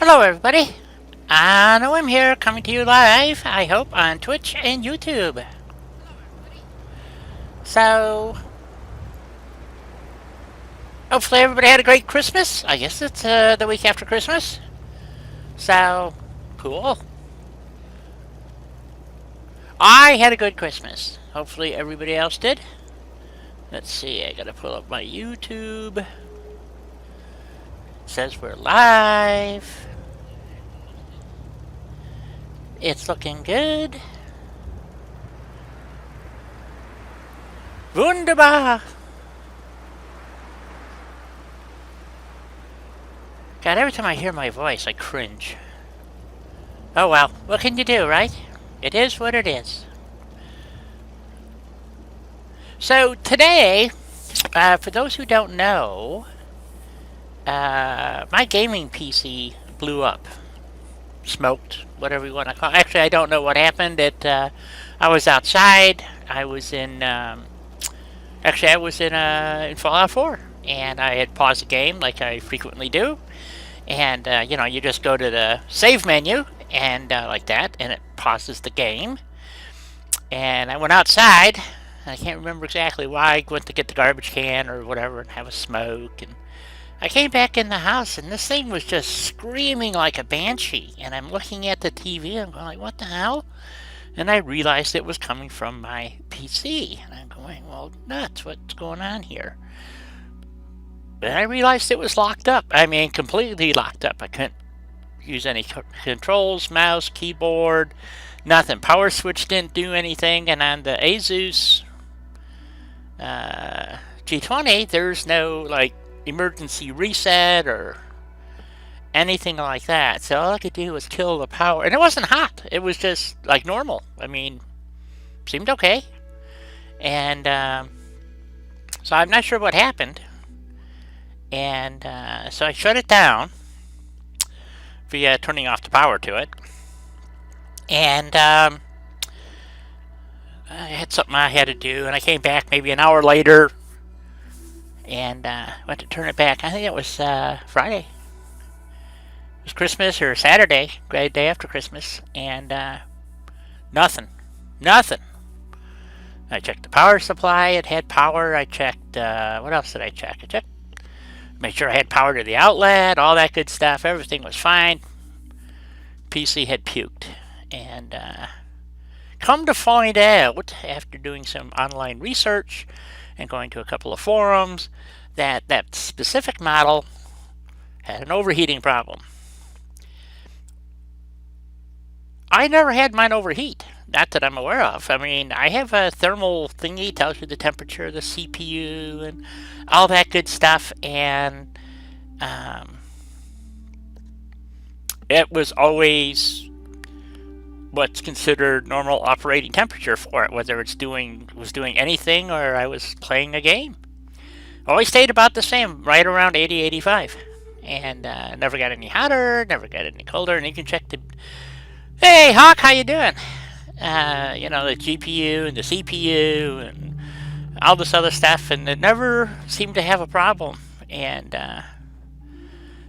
Hello everybody, I'm here coming to you live, I hope, on Twitch and YouTube. So, hopefully everybody had a great Christmas. I guess it's the week after Christmas. So, cool. I had a good Christmas. Hopefully everybody else did. Let's see, I gotta pull up my YouTube. It says we're live. It's looking good. Wunderbar! God, every time I hear my voice, I cringe. Oh well, what can you do, right? It is what it is. So today, for those who don't know, my gaming PC blew up. Smoked, whatever you want to call it. Actually, I don't know what happened. I was outside. I was in Fallout 4, and I had paused the game like I frequently do. And you just go to the save menu and like that, and it pauses the game. And I went outside. I can't remember exactly why. I went to get the garbage can or whatever and have a smoke. And I came back in the house, and this thing was just screaming like a banshee. And I'm looking at the TV, and I'm going like, what the hell? And I realized it was coming from my PC. And I'm going, well, nuts, what's going on here? But I realized it was locked up. I mean, completely locked up. I couldn't use any controls, mouse, keyboard, nothing. Power switch didn't do anything. And on the Asus G20, there's no, like, emergency reset or anything like that. So all I could do was kill the power. And it wasn't hot. It was just, like, normal. I mean, seemed okay. And so I'm not sure what happened. And so I shut it down via turning off the power to it. And I had something I had to do, and I came back maybe an hour later and went to turn it back. I think it was Friday. It was Christmas or Saturday, great day after Christmas, and nothing. I checked the power supply. It had power. I checked, what else did I check? I checked, made sure I had power to the outlet, all that good stuff. Everything was fine. PC had puked. And come to find out, after doing some online research and going to a couple of forums, that that specific model had an overheating problem. I never had mine overheat. Not that I'm aware of. I mean, I have a thermal thingy, tells you the temperature of the CPU and all that good stuff, and it was always what's considered normal operating temperature for it, whether was doing anything or I was playing a game. Always stayed about the same, right around 80, 85. And never got any hotter, never got any colder, and you can check the... Hey, Hawk, how you doing? The GPU and the CPU and all this other stuff, and it never seemed to have a problem. And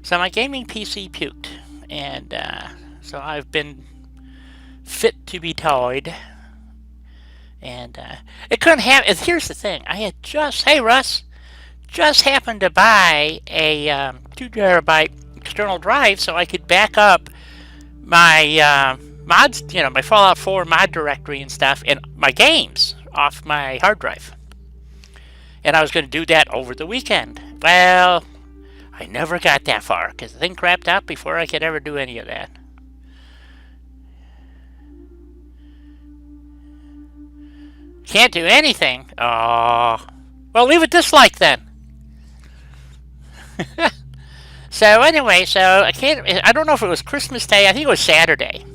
so my gaming PC puked, and so I've been fit to be toyed. And it couldn't have... Here's the thing. I had hey Russ, just happened to buy a 2 terabyte external drive so I could back up my mods, my Fallout 4 mod directory and stuff, and my games off my hard drive. And I was going to do that over the weekend. Well, I never got that far because the thing crapped out before I could ever do any of that. Can't do anything? Oh, well, leave a dislike then. So anyway, I don't know if it was Christmas Day. I think it was Saturday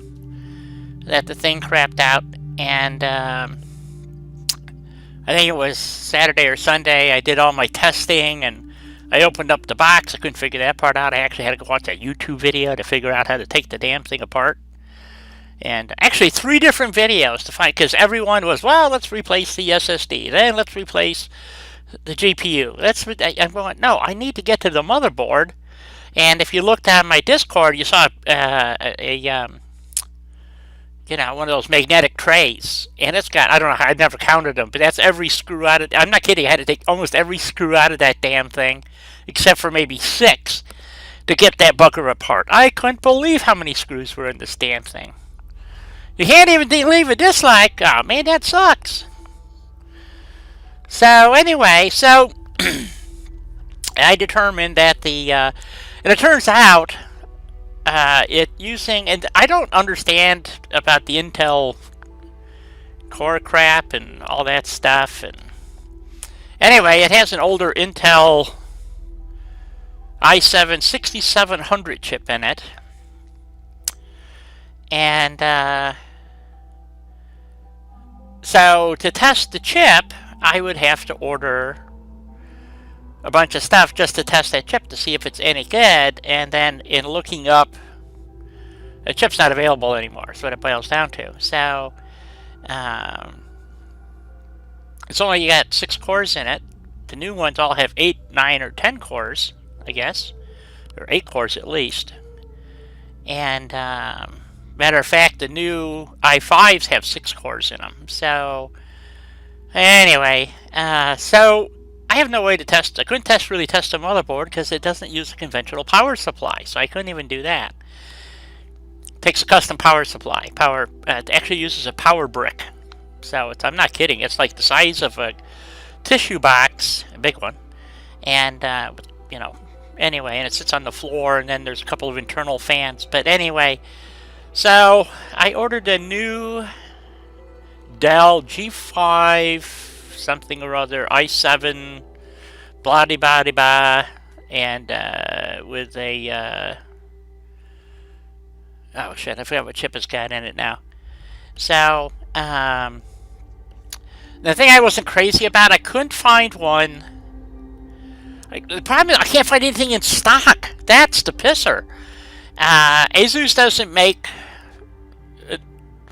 that the thing crapped out, and I think it was Saturday or Sunday. I did all my testing, and I opened up the box. I couldn't figure that part out. I actually had to go watch a YouTube video to figure out how to take the damn thing apart. And actually 3 different videos to find, because everyone was, well, let's replace the SSD, then let's replace the GPU. I'm going, no, I need to get to the motherboard And if you looked on my Discord, you saw one of those magnetic trays, and it's got, I don't know, I've never counted them, but that's every screw out of, I'm not kidding, I had to take almost every screw out of that damn thing, except for maybe 6, to get that bugger apart. I couldn't believe how many screws were in this damn thing. You can't even leave a dislike. Oh man, that sucks. So anyway, I determined that and it turns out and I don't understand about the Intel core crap and all that stuff. And anyway, it has an older Intel i7 6700 chip in it, and so to test the chip, I would have to order a bunch of stuff just to test that chip to see if it's any good, and then in looking up, the chip's not available anymore. That's what it boils down to. So it's only got 6 cores in it. The new ones all have 8, 9, or 10 cores, I guess, or 8 cores at least. And matter of fact, the new i5s have 6 cores in them. So anyway, so I have no way to test. I couldn't really test the motherboard because it doesn't use a conventional power supply, so I couldn't even do that. It takes a custom power supply. It actually uses a power brick. So I'm not kidding. It's like the size of a tissue box, a big one, and anyway, and it sits on the floor, and then there's a couple of internal fans. But anyway, so I ordered a new Dell G5 something or other, i7, blah de blah de blah, and with a oh shit, I forgot what chip it's got in it now. So the thing I wasn't crazy about, I couldn't find one. The problem is I can't find anything in stock. That's the pisser. Asus doesn't make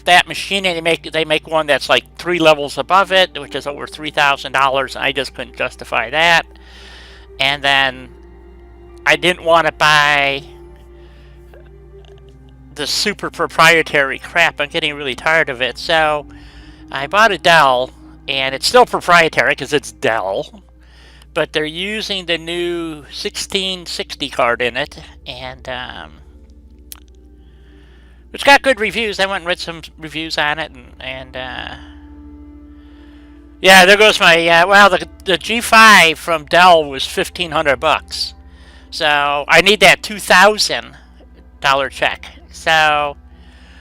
that machine, and they make one that's like 3 levels above it, which is over $3,000. I just couldn't justify that. And then I didn't want to buy the super proprietary crap. I'm getting really tired of it. So I bought a Dell, and it's still proprietary because it's Dell, but they're using the new 1660 card in it, and it's got good reviews. I went and read some reviews on it, and yeah, there goes my the G5 from Dell was $1,500, so I need that $2,000 check. So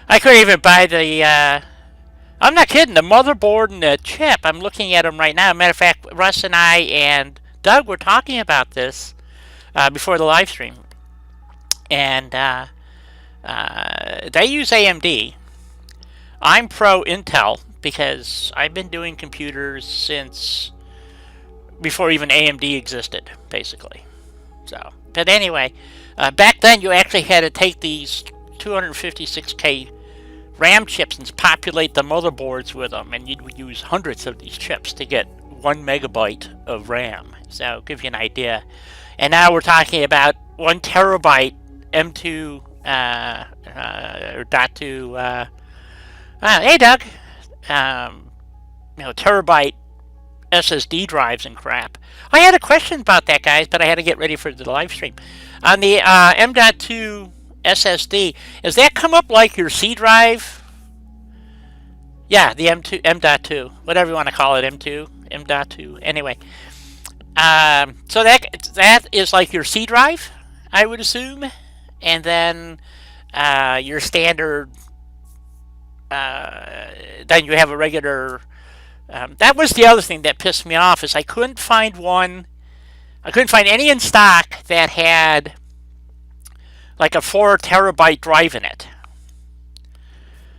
I couldn't even buy the. I'm not kidding. The motherboard and the chip. I'm looking at them right now. Matter of fact, Russ and I and Doug were talking about this before the live stream, and they use AMD. I'm pro Intel because I've been doing computers since before even AMD existed, basically. So, but anyway, back then you actually had to take these 256K RAM chips and populate the motherboards with them, and you would use hundreds of these chips to get 1 megabyte of RAM. So, give you an idea. And now we're talking about 1 terabyte M2 or .2. Hey, Doug. Terabyte SSD drives and crap. I had a question about that, guys, but I had to get ready for the live stream. On the M.2 SSD, does that come up like your C drive? Yeah, the M.2, whatever you want to call it, M.2. Anyway, so that is like your C drive, I would assume, and then your standard. Then you have a regular. That was the other thing that pissed me off is I couldn't find one. I couldn't find any in stock that had like a 4 terabyte drive in it.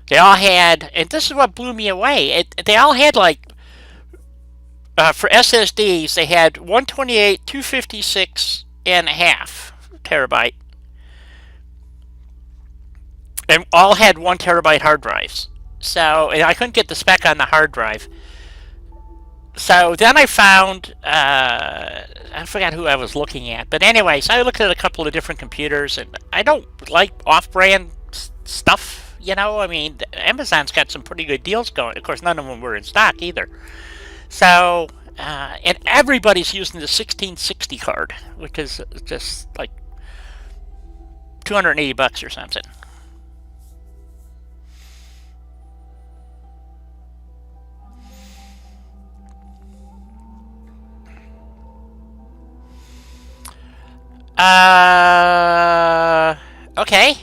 They all had, and this is what blew me away. They all had like for SSDs they had 128, 256 and a half terabyte, and all had 1 terabyte hard drives. So and I couldn't get the spec on the hard drive. So then I found, I forgot who I was looking at, but anyways, I looked at a couple of different computers, and I don't like off-brand stuff. I mean, Amazon's got some pretty good deals going. Of course, none of them were in stock either. So, and everybody's using the 1660 card, which is just like $280 or something. Okay.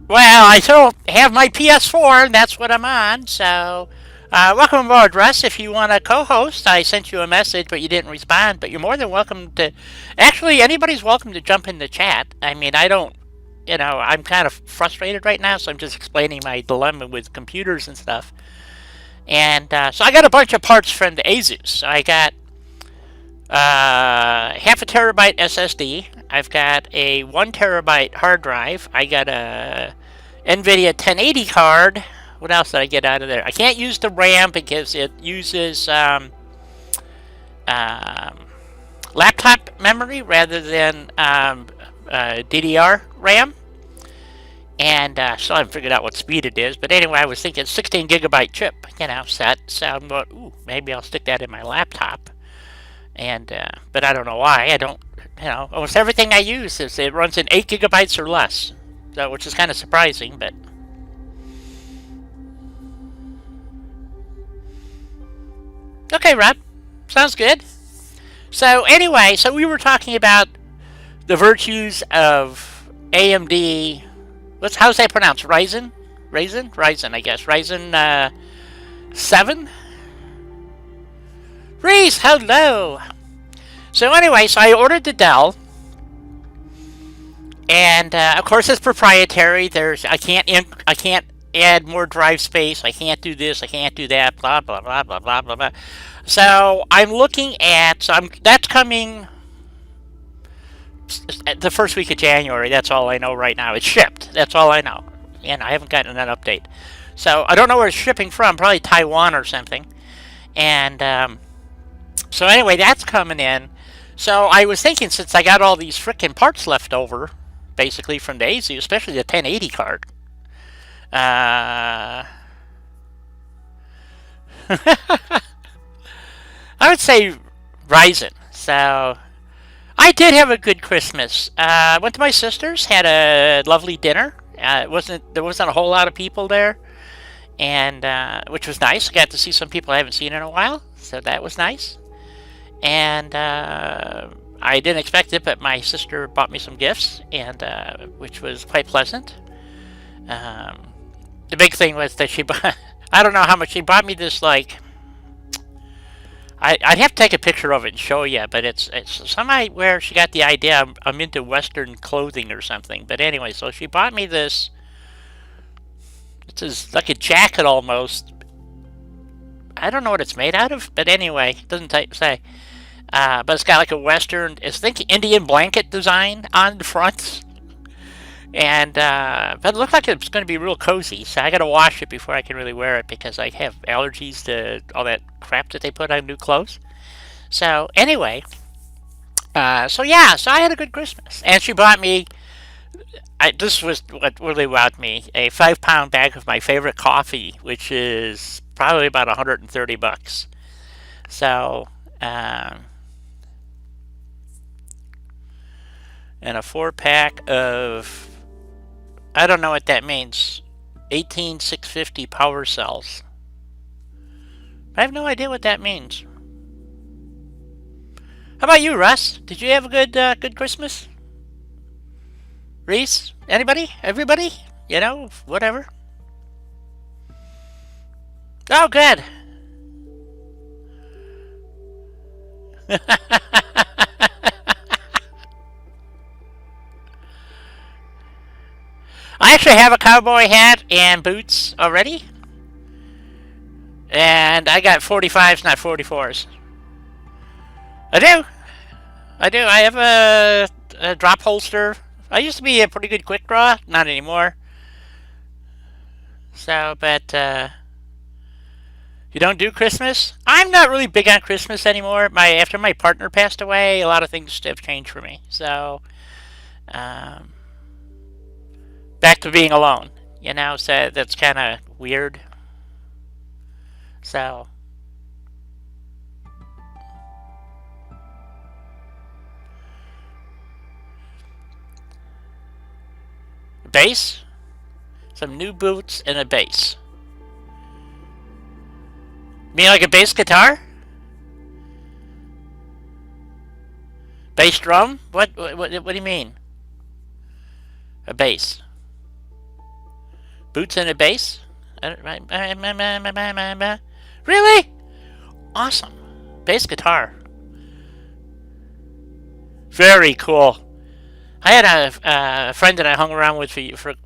Well, I still have my PS4, and that's what I'm on. So, welcome aboard, Russ. If you want to co-host, I sent you a message, but you didn't respond. But you're more than welcome to. Actually, anybody's welcome to jump in the chat. I mean, I don't. I'm kind of frustrated right now, so I'm just explaining my dilemma with computers and stuff. And so I got a bunch of parts from the Asus. So I got half a terabyte SSD. I've got a 1 terabyte hard drive. I got a NVIDIA 1080 card. What else did I get out of there? I can't use the RAM because it uses laptop memory rather than DDR RAM. And still haven't figured out what speed it is. But anyway, I was thinking 16 gigabyte chip, set. So I'm going, ooh, maybe I'll stick that in my laptop. And but I don't know why. I don't, almost everything I use it runs in 8 gigabytes or less, so, which is kind of surprising. But okay, Rob, sounds good. So anyway, so we were talking about the virtues of AMD. How's that pronounced? Ryzen, I guess. Ryzen 7. Reese, hello. So anyway, so I ordered the Dell, and of course it's proprietary. I can't add more drive space. I can't do this. I can't do that. Blah blah blah blah blah blah blah. So I'm looking at. That's coming the first week of January. That's all I know right now. It's shipped. That's all I know, and I haven't gotten an update. So I don't know where it's shipping from. Probably Taiwan or something. And so anyway, that's coming in. So I was thinking, since I got all these frickin' parts left over, basically from the Asus, especially the 1080 card. I would say Ryzen. So I did have a good Christmas. Went to my sister's, had a lovely dinner. There wasn't a whole lot of people there, and which was nice. Got to see some people I haven't seen in a while, so that was nice. And I didn't expect it, but my sister bought me some gifts, and which was quite pleasant. The big thing was that she bought, I don't know how much she bought me this, like, I'd have to take a picture of it and show you, but it's somewhere where she got the idea I'm into Western clothing or something. But anyway, so she bought me this. It's like a jacket almost. I don't know what it's made out of, but anyway, it doesn't say. But it's got like a Western, it's Indian blanket design on the front. And but it looked like it's going to be real cozy, so I got to wash it before I can really wear it because I have allergies to all that crap that they put on new clothes. So anyway, so yeah, so I had a good Christmas, and she bought me. This was what really wowed me: a 5-pound bag of my favorite coffee, which is probably about $130. So. And a 4-pack of, I don't know what that means, 18650 power cells. I have no idea what that means. How about you, Russ? Did you have a good Christmas? Reese? Anybody? Everybody? Whatever. Oh, good. I actually have a cowboy hat and boots already. And I got 45s, not 44s. I do. I have a drop holster I used to be a pretty good quick draw, not anymore. So, but you don't do Christmas? I'm not really big on Christmas anymore. After my partner passed away, a lot of things have changed for me. So, um, back to being alone. So that's kind of weird. So, bass, some new boots, and a bass. You mean like a bass guitar? Bass drum? What do you mean? A bass. Boots and a bass? Really? Awesome. Bass guitar. Very cool. I had a friend that I hung around with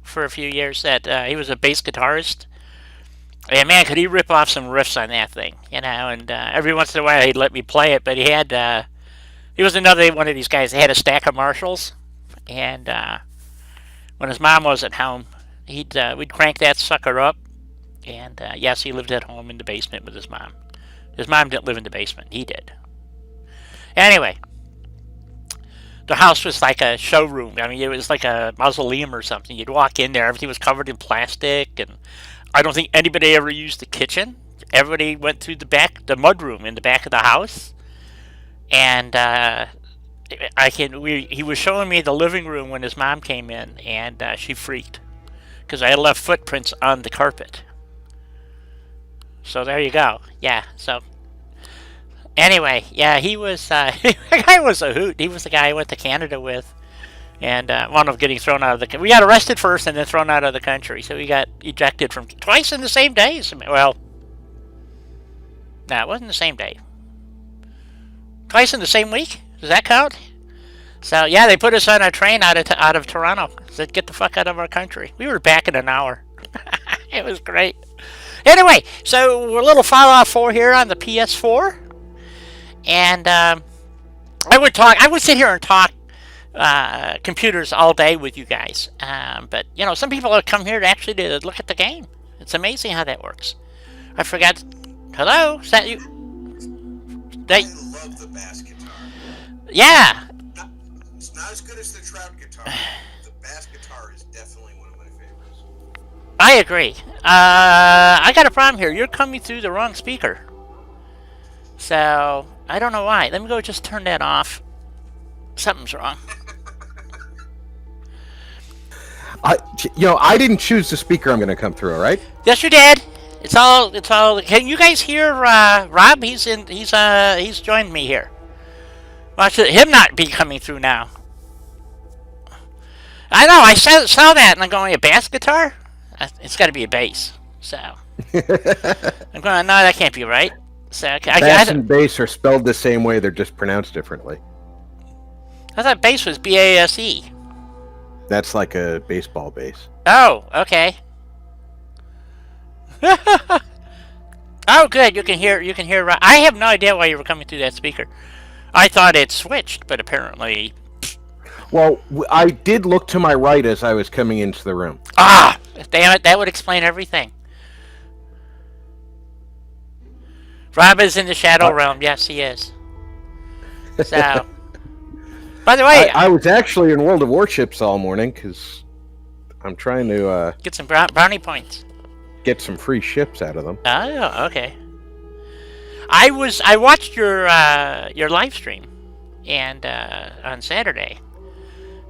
for a few years that he was a bass guitarist. And man, could he rip off some riffs on that thing, and every once in a while he'd let me play it, but he was another one of these guys that had a stack of Marshalls, and when his mom wasn't home, we'd crank that sucker up, and yes, he lived at home in the basement with his mom. His mom didn't live in the basement, he did. Anyway, the house was like a showroom. I mean, it was like a mausoleum or something. You'd walk in there, everything was covered in plastic, and I don't think anybody ever used the kitchen. Everybody went through the mud room in the back of the house, and he was showing me the living room when his mom came in, and she freaked because I had left footprints on the carpet. So there you go. Yeah. So anyway, yeah, he was the guy was a hoot. He was the guy I went to Canada with, and wound up getting thrown out of the. We got arrested first and then thrown out of the country. So we got ejected from twice in the same day. Well, no, it wasn't the same day. Twice in the same week? Does that count? So yeah, they put us on a train out of Toronto. Said get the fuck out of our country. We were back in an hour. It was great. Anyway, so we're a little Fallout 4 here on the PS4, and I would sit here and talk computers all day with you guys. But some people have come here to look at the game. It's amazing how that works. I forgot. Hello, is that you? I love the bass guitar. Yeah. It's not as good as the trout guitar. The bass guitar is definitely one of my favorites. I agree. I got a problem here. You're coming through the wrong speaker. So I don't know why. Let me go just turn that off. Something's wrong. I didn't choose the speaker I'm going to come through. All right. Yes, you did. It's all. Can you guys hear Rob? He's joined me here. Watch him not be coming through now. I know. I saw that, and I'm going, a bass guitar? It's got to be a bass. So I'm going, no, that can't be right. So bass and bass are spelled the same way. They're just pronounced differently. I thought bass was BASE. That's like a baseball bass. Oh, okay. Oh, good. You can hear. I have no idea why you were coming through that speaker. I thought it switched, but apparently. Well, I did look to my right as I was coming into the room. Ah, damn it! That would explain everything. Rob is in the shadow realm. Yes, he is. So, by the way, I was actually in World of Warships all morning because I'm trying to get some brownie points. Get some free ships out of them. Oh, okay. I watched your live stream, and on Saturday,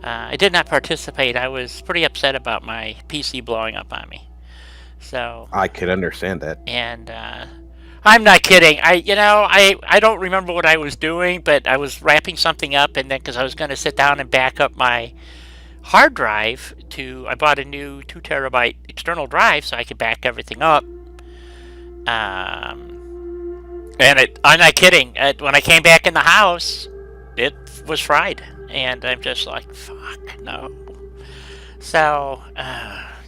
I did not participate. I was pretty upset about my PC blowing up on me. So I could understand that. And I'm not kidding. I don't remember what I was doing, but I was wrapping something up, and then because I was going to sit down and back up my hard drive I bought a new 2 terabyte external drive so I could back everything up. And I'm not kidding. When I came back in the house, it was fried, and I'm just like, fuck no. So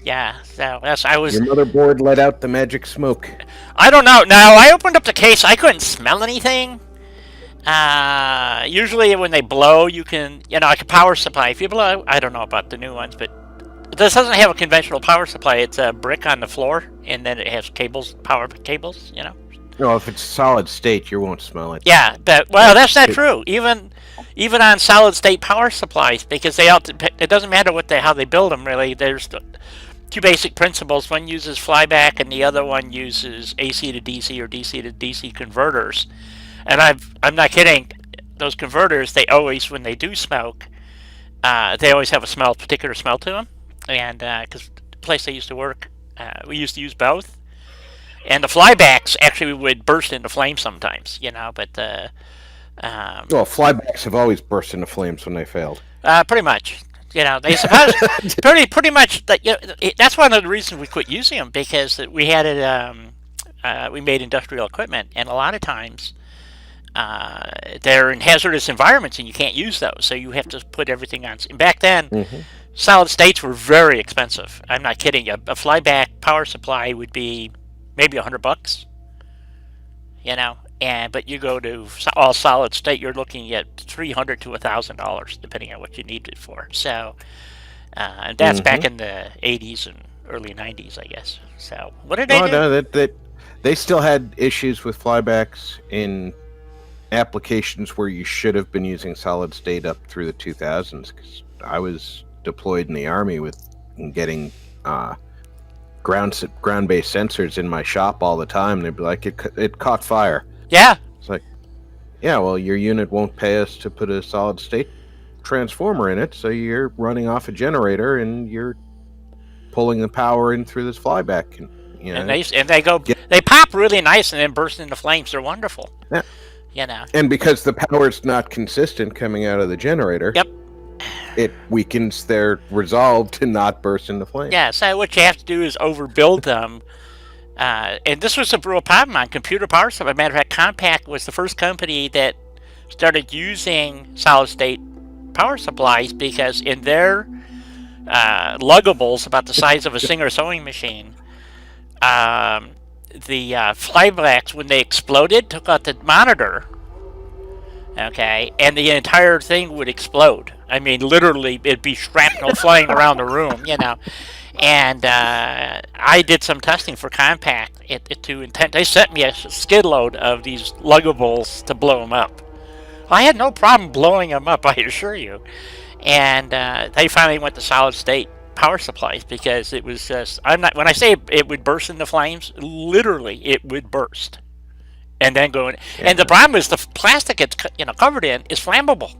yeah. So yes, I was. Your motherboard let out the magic smoke. I don't know. Now I opened up the case. I couldn't smell anything. Usually when they blow, you can, like a power supply. If you blow, I don't know about the new ones, but this doesn't have a conventional power supply. It's a brick on the floor, and then it has cables, power cables. No, if it's solid state, you won't smell it. Yeah, that's not true. Even on solid state power supplies, because it doesn't matter how they build them really. There's two basic principles. One uses flyback, and the other one uses AC to DC or DC to DC converters. And I'm not kidding. Those converters, they always, when they do smoke, they always have a particular smell to them. And because the place I used to work, we used to use both. And the flybacks actually would burst into flames sometimes, but Well, flybacks have always burst into flames when they failed. pretty much, they suppose pretty much that. That's one of the reasons we quit using them, because we had it. We made industrial equipment, and a lot of times they're in hazardous environments, and you can't use those, so you have to put everything on. And back then, solid states were very expensive. I'm not kidding. A flyback power supply would be maybe $100, but you go to all solid state, you're looking at $300 to $1,000, depending on what you need it for. So, and that's back in the '80s and early '90s, I guess. So, what did they do? No, they still had issues with flybacks in applications where you should have been using solid state up through the 2000s. Because I was deployed in the Army and getting ground-based sensors in my shop all the time. They'd be like, it caught fire. Yeah. It's like, yeah, well, your unit won't pay us to put a solid state transformer in it, so you're running off a generator and you're pulling the power in through this flyback. And they pop really nice and then burst into flames. They're wonderful. Yeah. And because the power's not consistent coming out of the generator. Yep. It weakens their resolve to not burst into flames. Yeah, so what you have to do is overbuild them. And this was a real problem on computer power supply. As a matter of fact, Compaq was the first company that started using solid-state power supplies, because in their luggables, about the size of a Singer sewing machine, the flybacks, when they exploded, took out the monitor, okay, and the entire thing would explode. I mean, literally, it'd be shrapnel flying around the room, And I did some testing for Compaq They sent me a skid load of these luggables to blow them up. I had no problem blowing them up, I assure you. And they finally went to solid state power supplies, because it was just, when I say it would burst into flames, literally it would burst and then go in. Yeah. And the problem is the plastic it's covered in is flammable.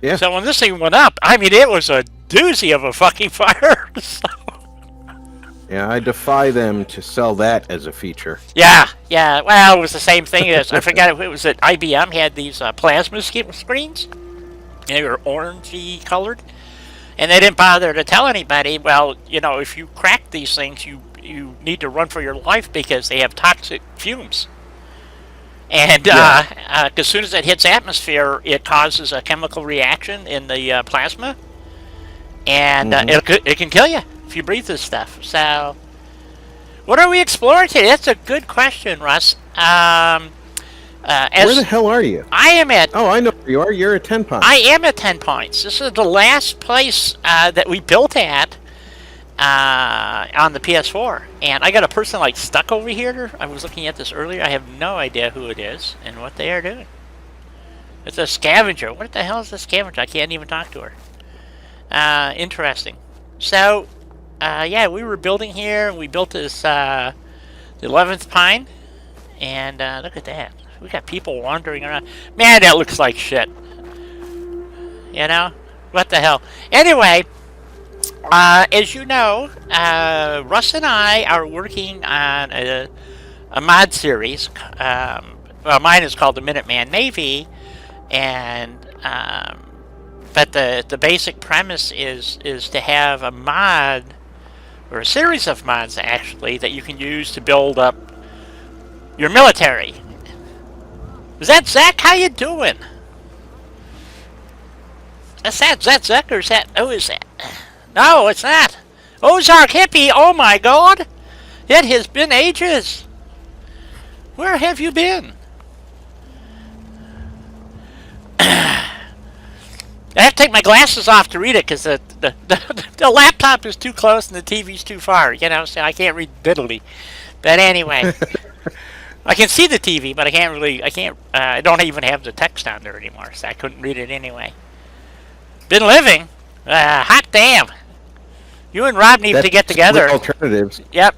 Yeah. So when this thing went up, I mean, it was a doozy of a fucking fire. Yeah, I defy them to sell that as a feature. Yeah. Well, it was the same thing as, I forgot if it was that IBM had these plasma screens. They were orangey colored. And they didn't bother to tell anybody, well, if you crack these things, you need to run for your life, because they have toxic fumes. And as soon as it hits atmosphere, it causes a chemical reaction in the plasma. And it can kill you if you breathe this stuff. So, what are we exploring today? That's a good question, Russ. Where the hell are you? I am at... Oh, I know where you are. You're at 10 Points. I am at 10 Points. This is the last place that we built at on the PS4. And I got a person stuck over here. I was looking at this earlier. I have no idea who it is and what they are doing. It's a scavenger. What the hell is a scavenger? I can't even talk to her. Interesting. So, we were building here, and we built this the 11th Pine. And look at that. We got people wandering around. Man, that looks like shit. What the hell? Anyway, as you know, Russ and I are working on a mod series. Mine is called the Minuteman Navy, and but the basic premise is to have a mod, or a series of mods actually, that you can use to build up your military. Is that Zach? How you doing? Is that Zach, or is that... Oh, is that... No, it's not. Ozark Hippie, oh my god! It has been ages. Where have you been? I have to take my glasses off to read it because the laptop is too close and the TV's too far. So I can't read diddly. But anyway, I can see the TV, but I can't really. I can't. I don't even have the text on there anymore, so I couldn't read it anyway. Been living. Hot damn. You and Rob need That's to get the together. alternatives. Yep.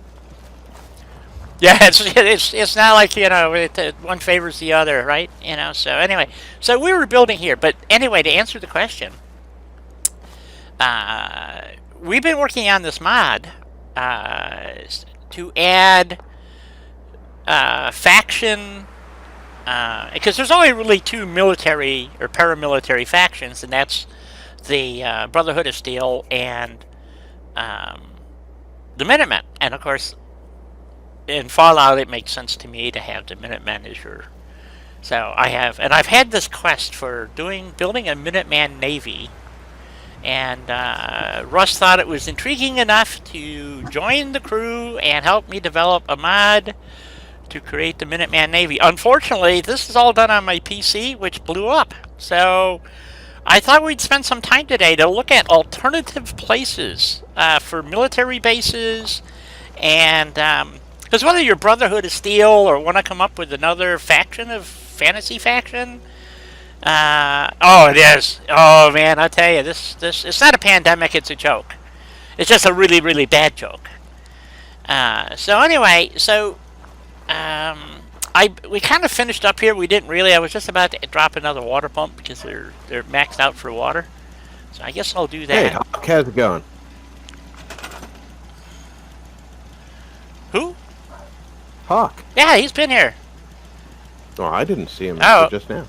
Yeah, it's not like one favors the other, right? So anyway, so we were building here, but anyway, to answer the question, we've been working on this mod to add faction, because there's only really two military or paramilitary factions, and that's the Brotherhood of Steel and the Minutemen, and of course. In Fallout, it makes sense to me to have the Minutemen as your. So I've had this quest for building a Minuteman navy, and Russ thought it was intriguing enough to join the crew and help me develop a mod to create the Minuteman navy. Unfortunately, this is all done on my PC, which blew up. So I thought we'd spend some time today to look at alternative places for military bases and. Because whether you're Brotherhood of Steel or want to come up with another faction of fantasy faction, oh, it is. Oh man, I tell you, this it's not a pandemic; it's a joke. It's just a really, really bad joke. So anyway, we kind of finished up here. We didn't really. I was just about to drop another water pump because they're maxed out for water. So I guess I'll do that. Hey, how's it going? Who? Hawk. Yeah, he's been here. Oh, I didn't see him Oh. until just now.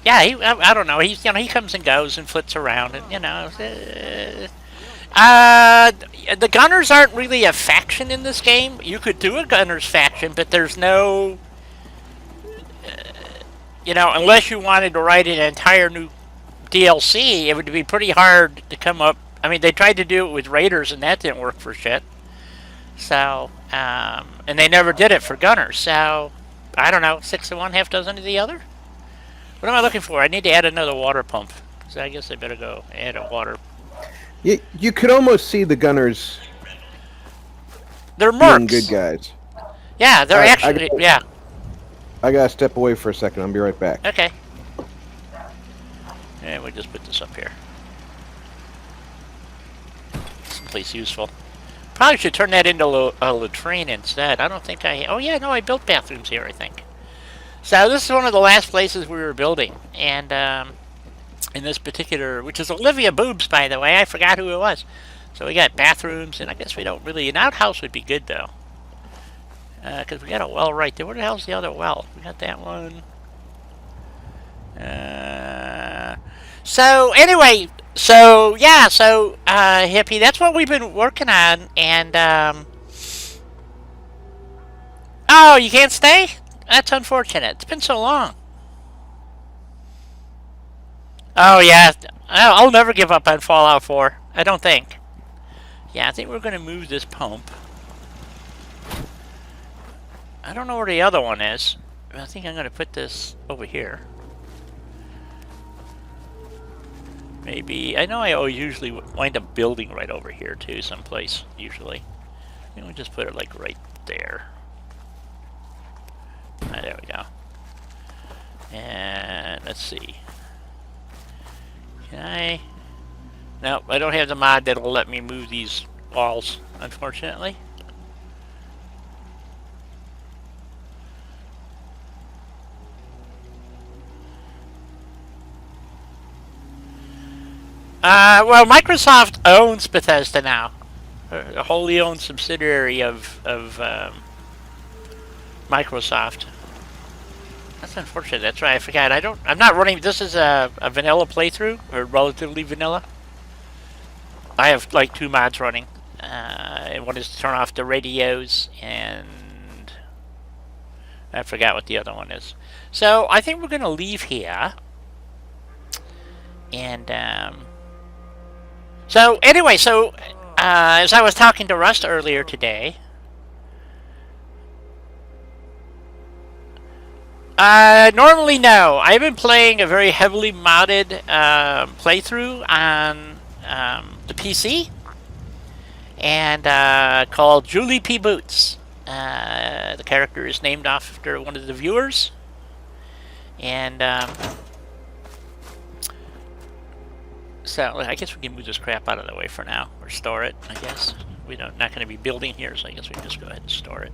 Yeah, I don't know. He's he comes and goes and flits around, and the Gunners aren't really a faction in this game. You could do a Gunners faction, but there's no, unless you wanted to write an entire new DLC, it would be pretty hard to come up. I mean, they tried to do it with Raiders, and that didn't work for shit. So, and they never did it for Gunners. So, I don't know, 6 of one, half dozen of the other? What am I looking for? I need to add another water pump. So I guess I better go add a water. You could almost see the gunners They're being mercs. good guys. Yeah, they're actually, yeah. I gotta step away for a second. I'll be right back. Okay. And we'll just put this up here. Someplace useful. Probably should turn that into a latrine instead. I don't think oh yeah, no, I built bathrooms here, I think. So this is one of the last places we were building. And in this particular, which is Oliva Boobs, by the way. I forgot who it was. So we got bathrooms, and I guess we don't really... An outhouse would be good, though. Because we got a well right there. Where the hell's the other well? We got that one. So, anyway... So, yeah, Hippie, that's what we've been working on, and, oh, you can't stay? That's unfortunate. It's been so long. Oh, yeah, I'll never give up on Fallout 4. I don't think. Yeah, I think we're going to move this pump. I don't know where the other one is. I think I'm going to put this over here. Maybe, I know I always usually wind up building right over here too, someplace, usually. I think we'll just put it like right there. There we go. And let's see. Can I? Nope, I don't have the mod that'll let me move these walls, unfortunately. Well, Microsoft owns Bethesda now, a wholly owned subsidiary of Microsoft. That's unfortunate. That's right. I forgot. I'm not running. This is a vanilla playthrough, or relatively vanilla. I have like 2 mods running. And one is to turn off the radios, and I forgot what the other one is. So I think we're going to leave here. And so anyway, as I was talking to Rust earlier today, Normally, no. I've been playing a very heavily modded playthrough on the PC, and called Julie P. Boots. The character is named after one of the viewers, and so I guess we can move this crap out of the way for now, or store it. I guess we don't not going to be building here, so I guess we can just go ahead and store it.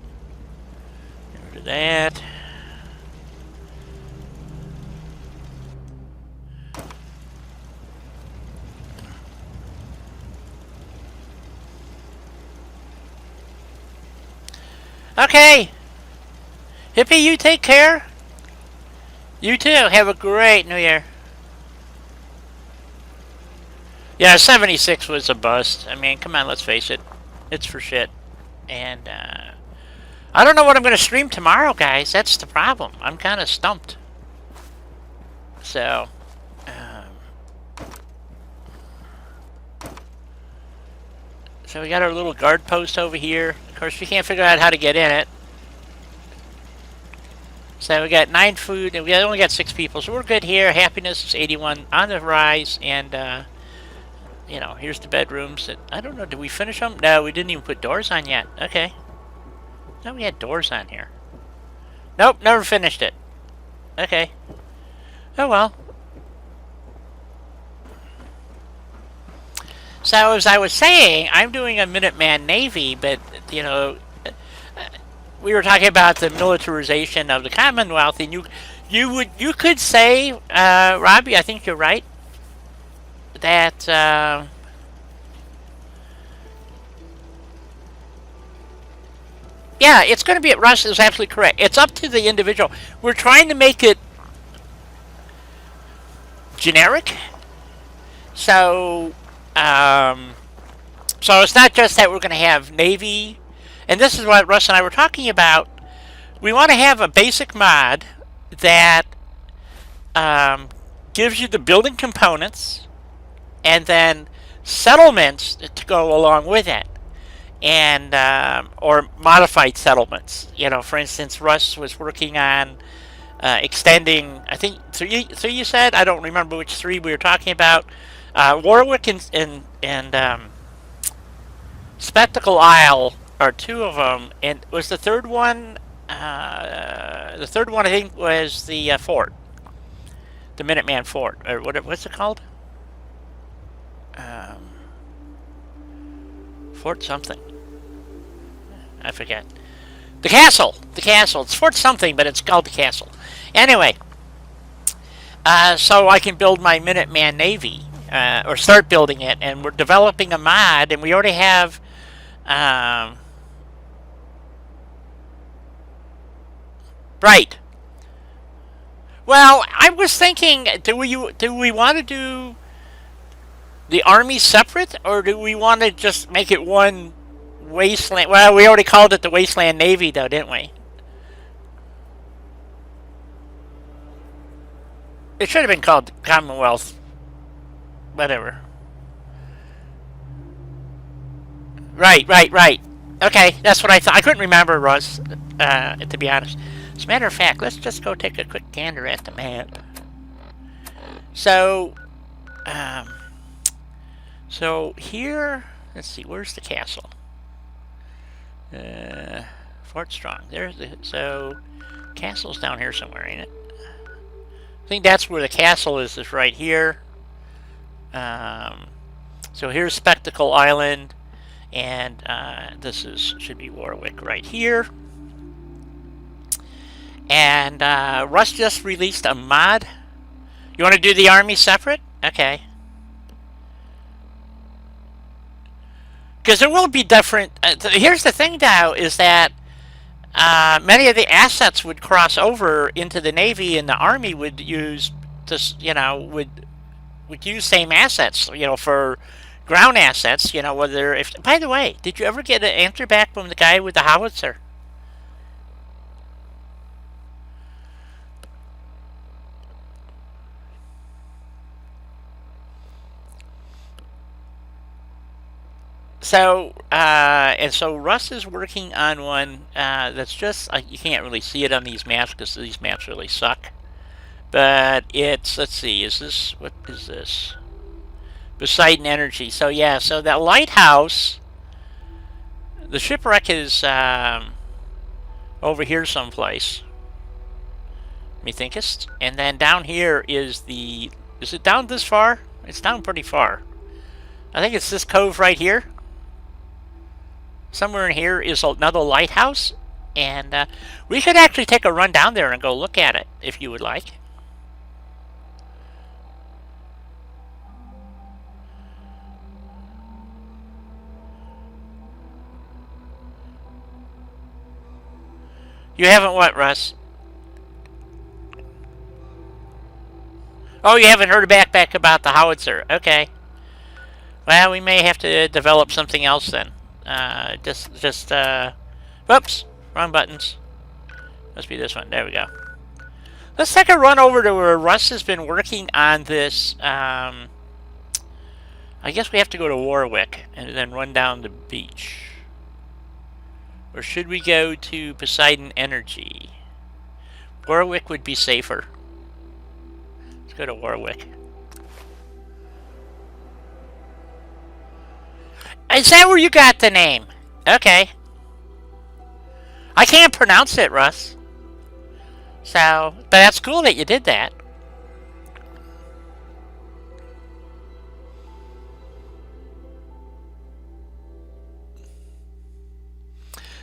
Get rid of that. Okay. Hippie, you take care. You too. Have a great New Year. Yeah, 76 was a bust. I mean, come on, let's face it. It's for shit. And, I don't know what I'm going to stream tomorrow, guys. That's the problem. I'm kind of stumped. So, so we got our little guard post over here. Of course, we can't figure out how to get in it. So we got 9 food, and we only got 6 people, so we're good here. Happiness is 81 on the rise, and you know, here's the bedrooms. I don't know, did we finish them? No, we didn't even put doors on yet. Okay. No, we had doors on here. Nope, never finished it. Okay. Oh well. So as I was saying, I'm doing a Minuteman Navy, but you know, we were talking about the militarization of the Commonwealth, and you could say, Robbie, I think you're right, that yeah, it's going to be at Russ is absolutely correct. It's up to the individual. We're trying to make it generic, so so it's not just that we're going to have Navy, and this is what Russ and I were talking about. We want to have a basic mod that gives you the building components and then settlements to go along with it, and or modified settlements. You know, for instance, Russ was working on extending. I think three. You said, I don't remember which 3 we were talking about. Warwick and Spectacle Isle are 2 of them, and was the third one? The third one I think was the fort, the Minuteman Fort, or what's it called? Fort something. I forget. The castle. The castle. It's Fort something, but it's called the castle. Anyway, so I can build my Minuteman Navy, or start building it, and we're developing a mod, and we already have. Right. Well, I was thinking, do we want to do the army separate, or do we want to just make it one wasteland? Well, we already called it the Wasteland Navy, though, didn't we? It should have been called Commonwealth. Whatever. Right. Okay, that's what I thought. I couldn't remember, Russ, to be honest. As a matter of fact, let's just go take a quick gander at the map. So, so here, let's see, where's the castle? Fort Strong. There's the, so, castle's down here somewhere, ain't it? I think that's where the castle is right here. So here's Spectacle Island, and this should be Warwick right here. And Russ just released a mod. You want to do the army separate? Okay. Because there will be different. Here's the thing, now, is that many of the assets would cross over into the Navy, and the Army would use this. You know, would use same assets. You know, for ground assets. You know, whether if. By the way, did you ever get an answer back from the guy with the howitzer? And so Russ is working on one that's just, you can't really see it on these maps because these maps really suck. But it's, let's see, what is this? Poseidon Energy. So yeah, so that lighthouse, the shipwreck is over here someplace. Methinkest. And then down here is is it down this far? It's down pretty far. I think it's this cove right here. Somewhere in here is another lighthouse. And we could actually take a run down there and go look at it, if you would like. You haven't what, Russ? Oh, you haven't heard back about the howitzer. Okay. Well, we may have to develop something else then. Whoops. Wrong buttons. Must be this one. There we go. Let's take a run over to where Russ has been working on this. I guess we have to go to Warwick and then run down the beach. Or should we go to Poseidon Energy? Warwick would be safer. Let's go to Warwick. Is that where you got the name? Okay. I can't pronounce it, Russ. So, but that's cool that you did that.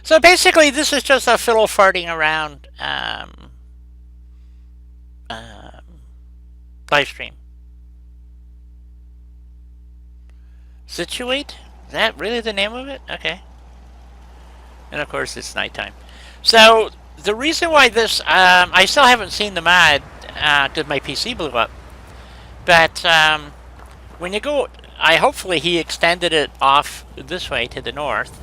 So basically, this is just a fiddle farting around live stream. Situate? Is that really the name of it? Okay. And of course, it's nighttime. So the reason why this, I still haven't seen the mod because my PC blew up. But when you go, hopefully he extended it off this way to the north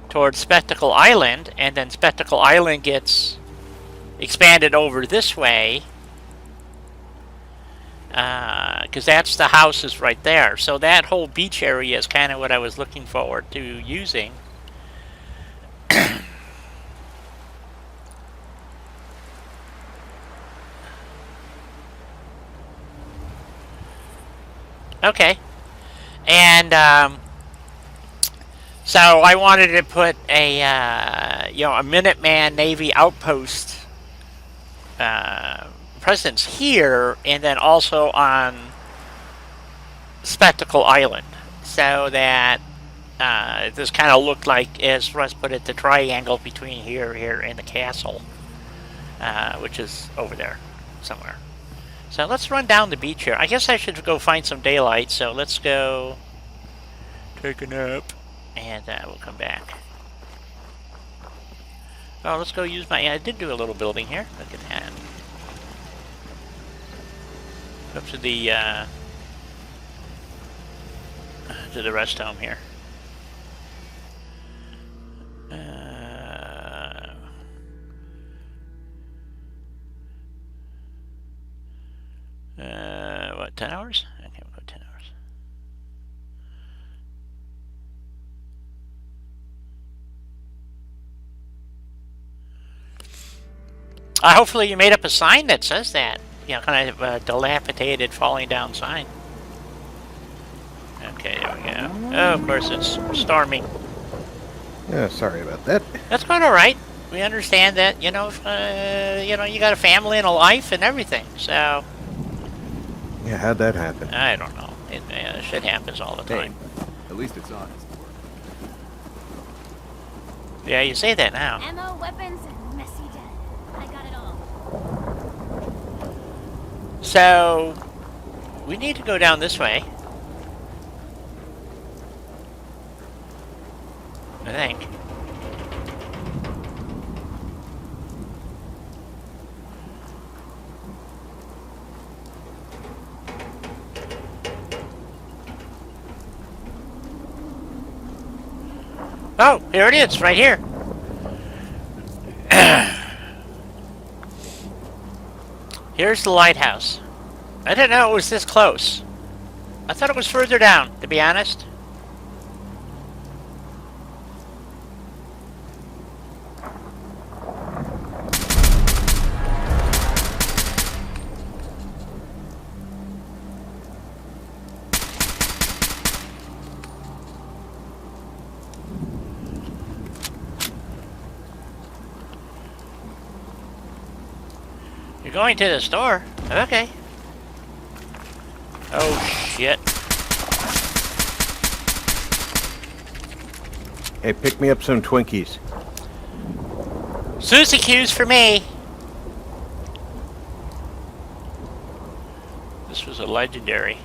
towards Spectacle Island, and then Spectacle Island gets expanded over this way because that's the houses right there. So that whole beach area is kind of what I was looking forward to using. Okay. And so I wanted to put a a Minuteman Navy outpost presence here, and then also on Spectacle Island, so that this kind of looked like, as Russ put it, the triangle between here, and the castle, which is over there somewhere. So let's run down the beach here. I guess I should go find some daylight, so let's go take a nap, and we'll come back. Oh, let's go use my... I did do a little building here. Look at that. Up to the rest home here. What, 10 hours? Okay, we'll go 10 hours. Hopefully you made up a sign that says that. Kind of a dilapidated, falling down sign. Okay, there we go. Oh, of course, it's storming. Yeah, sorry about that. That's quite all right. We understand that, you got a family and a life and everything, so... Yeah, how'd that happen? I don't know. Shit happens all the time. Hey, at least it's honest. Yeah, you say that now. Ammo, weapons, and messy death. I got it all. So, we need to go down this way. I think. Oh, here it is, right here. Here's the lighthouse. I didn't know it was this close. I thought it was further down, to be honest. You're going to the store? Okay. Oh, shit. Hey, pick me up some Twinkies. Susie Q's for me. This was a legendary.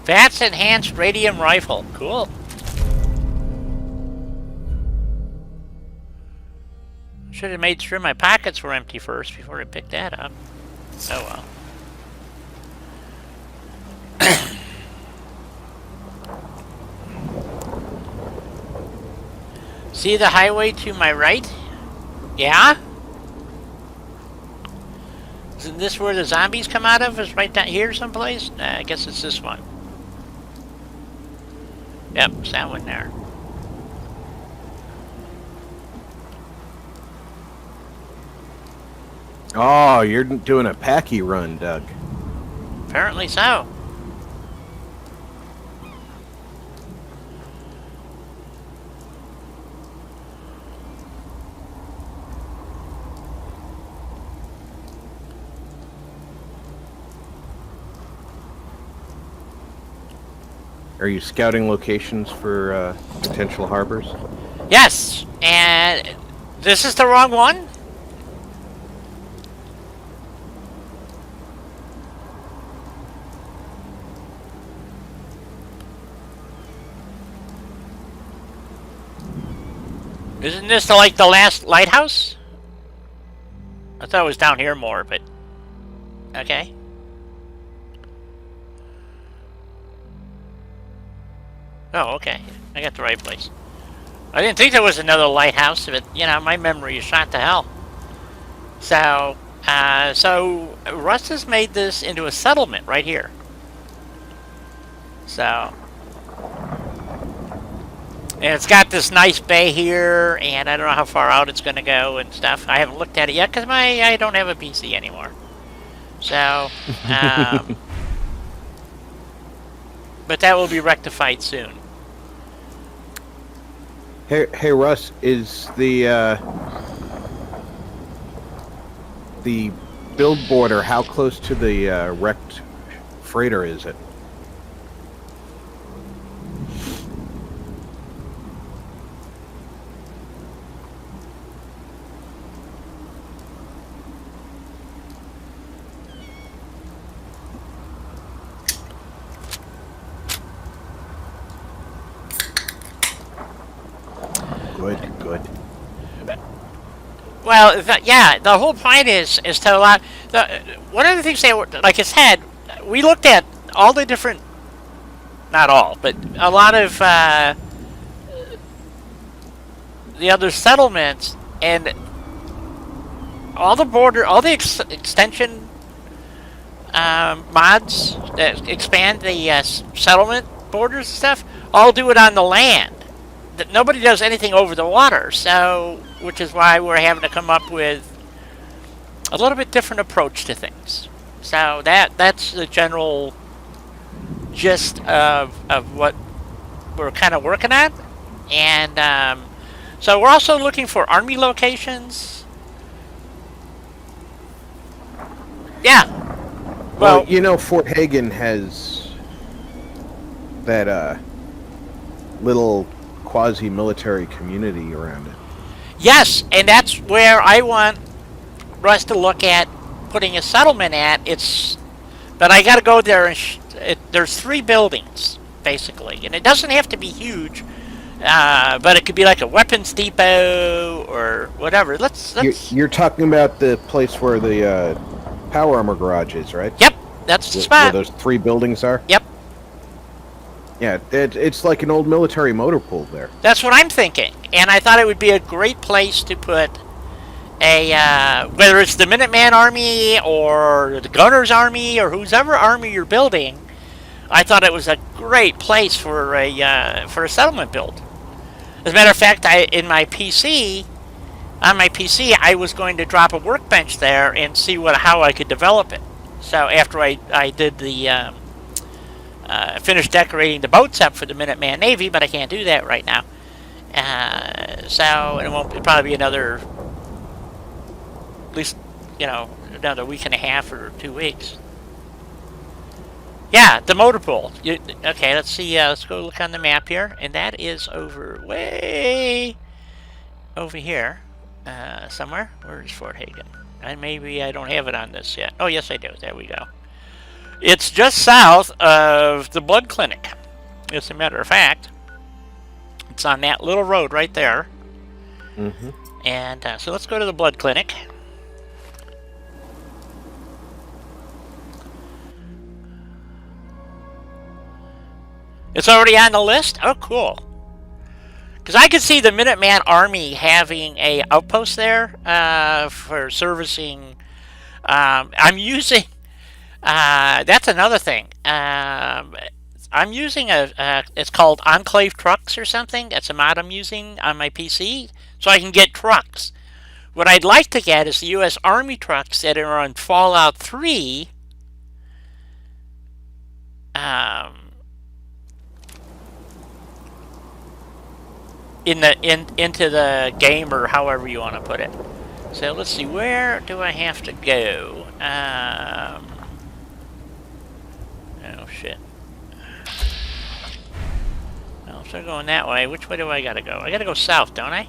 Vats enhanced radium rifle. Cool. Should have made sure my pockets were empty first before I picked that up. Oh well. See the highway to my right? Yeah? Isn't this where the zombies come out of? Is right down here someplace? Nah, I guess it's this one. Yep, it's that one there. Oh, you're doing a packy run, Doug. Apparently so. Are you scouting locations for potential harbors? Yes, and this is the wrong one? Isn't this like the last lighthouse? I thought it was down here more, but okay. Oh, okay. I got the right place. I didn't think there was another lighthouse, but you know, my memory is shot to hell. So, so Russ has made this into a settlement right here. So, and it's got this nice bay here, and I don't know how far out it's going to go and stuff. I haven't looked at it yet because I don't have a PC anymore. So, but that will be rectified soon. Hey, Russ, is the build border, how close to the wrecked freighter is it? Good. Well, yeah, the whole point is to allow. One of the things like I said, we looked at all the different, not all, but a lot of the other settlements, and all the extension mods that expand the settlement borders and stuff, all do it on the land. That nobody does anything over the water, so which is why we're having to come up with a little bit different approach to things. So that's the general gist of what we're kind of working on, and so we're also looking for army locations. Yeah. Well, you know, Fort Hagen has that little quasi-military community around it. Yes, and that's where I want Russ to look at putting a settlement at. But I got to go there, and there's 3 buildings basically, and it doesn't have to be huge, but it could be like a weapons depot or whatever. You're talking about the place where the power armor garage is, right? Yep, that's the spot. Where those 3 buildings are. Yep. Yeah, it's like an old military motor pool there. That's what I'm thinking, and I thought it would be a great place to put a whether it's the Minuteman Army or the Gunners Army or whoever army you're building. I thought it was a great place for a settlement build. As a matter of fact, on my PC, I was going to drop a workbench there and see how I could develop it. So after I did the finished decorating the boats up for the Minuteman Navy, but I can't do that right now. So it'll probably be another at least, another week and a half or 2 weeks. Yeah, the motor pool. Okay, let's see. Let's go look on the map here, and that is way over here somewhere. Where is Fort Hagen? And maybe I don't have it on this yet. Oh, yes, I do. There we go. It's just south of the blood clinic. As a matter of fact, it's on that little road right there. Mm-hmm. And so let's go to the blood clinic. It's already on the list? Oh, cool. Because I could see the Minuteman Army having a outpost there for servicing. I'm using. That's another thing. I'm using it's called Enclave Trucks or something. That's a mod I'm using on my PC, so I can get trucks. What I'd like to get is the U.S. Army trucks that are on Fallout 3. Into the game, or however you want to put it. So let's see, where do I have to go? Oh shit. Well, if they're going that way, which way do I gotta go? I gotta go south, don't I?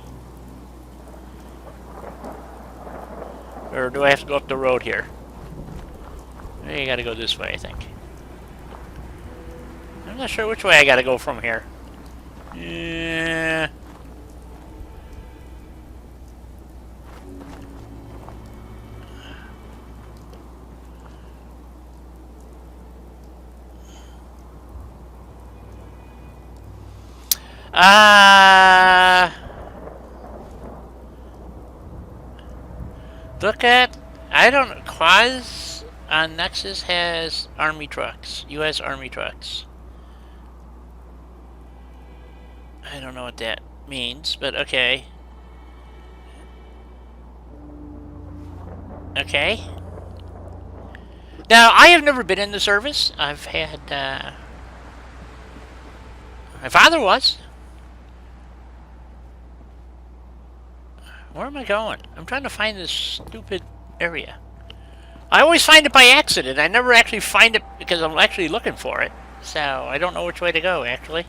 Or do I have to go up the road here? I gotta go this way, I think. I'm not sure which way I gotta go from here. Yeah. Look at, I don't know, Quaz on Nexus has Army trucks, U.S. Army trucks. I don't know what that means, but okay. Okay. Now, I have never been in the service. I've had, my father was. Where am I going? I'm trying to find this stupid area. I always find it by accident. I never actually find it because I'm actually looking for it. So, I don't know which way to go, actually.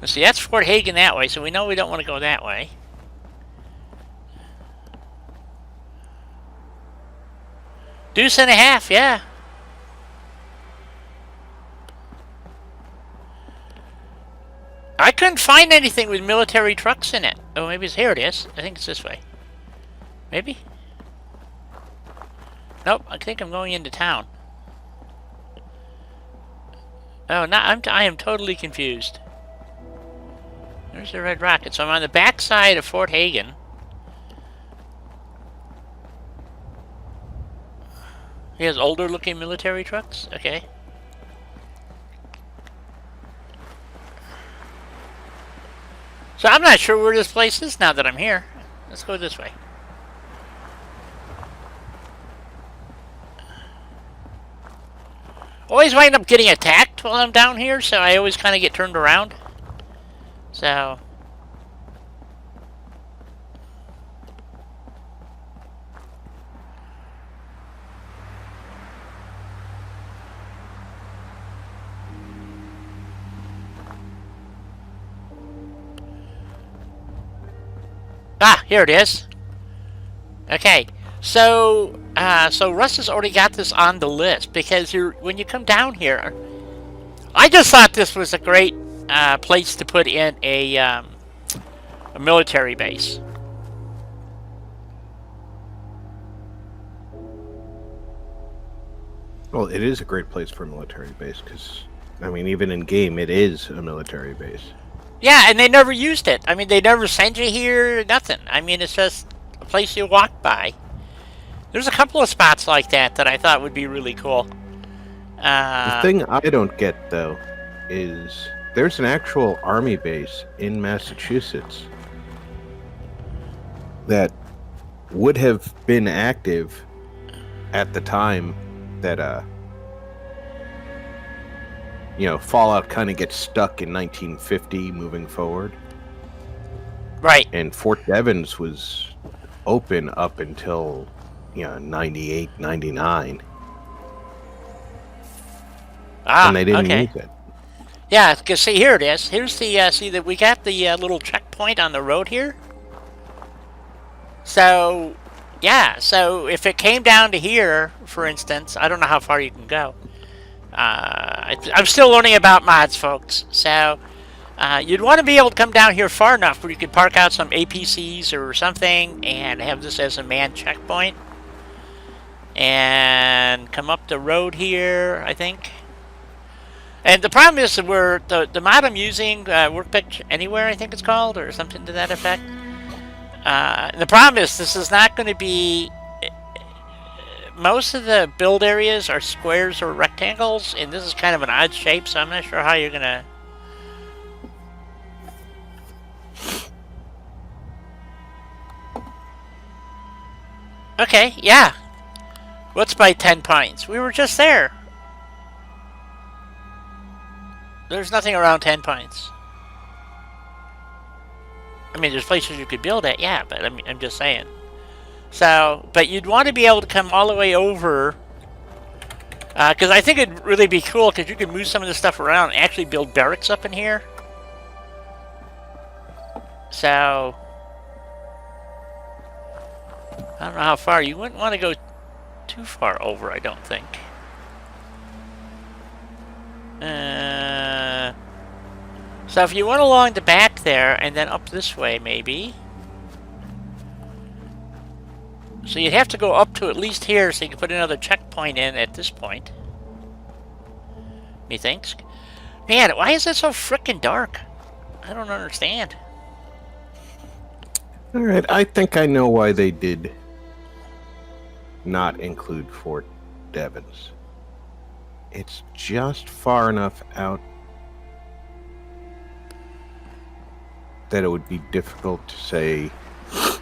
Let's see, that's Fort Hagen that way, so we know we don't want to go that way. Deuce and a half, yeah. I couldn't find anything with military trucks in it. Oh, maybe it's here. It is. I think it's this way. Maybe? Nope, I think I'm going into town. Oh, no, I am totally confused. There's the red rocket. So I'm on the back side of Fort Hagen. He has older looking military trucks? Okay. So I'm not sure where this place is now that I'm here. Let's go this way. Always wind up getting attacked while I'm down here, so I always kind of get turned around. So... Ah, here it is. Okay, so Russ has already got this on the list because when you come down here, I just thought this was a great place to put in a military base. Well, it is a great place for a military base because, I mean, even in game, it is a military base. Yeah, and they never used it. I mean, they never sent you here, nothing. I mean, it's just a place you walk by. There's a couple of spots like that that I thought would be really cool. The thing I don't get, though, is there's an actual army base in Massachusetts that would have been active at the time that, Fallout kind of gets stuck in 1950 moving forward. Right. And Fort Devens was open up until 98, 99, Ah, and they didn't okay. use it. Yeah, because see, here it is. Here's the, see that we got the little checkpoint on the road here. So, yeah, so if it came down to here, for instance, I don't know how far you can go. I'm still learning about mods, folks. So, you'd want to be able to come down here far enough where you could park out some APCs or something and have this as a manned checkpoint. And come up the road here, I think. And the problem is that the mod I'm using, Workbench Anywhere, I think it's called, or something to that effect. The problem is this is not going to be... Most of the build areas are squares or rectangles, and this is kind of an odd shape, so I'm not sure how you're going to... Okay, yeah. What's by 10 Pines? We were just there. There's nothing around 10 Pines. I mean, there's places you could build at, yeah, but I'm just saying. So, but you'd want to be able to come all the way over, because I think it'd really be cool, because you can move some of this stuff around and actually build barracks up in here. So, I don't know how far. You wouldn't want to go too far over, I don't think. So if you went along the back there and then up this way, maybe. So you'd have to go up to at least here so you can put another checkpoint in at this point. Methinks. Man, why is it so frickin' dark? I don't understand. All right, I think I know why they did not include Fort Devens. It's just far enough out that it would be difficult to say.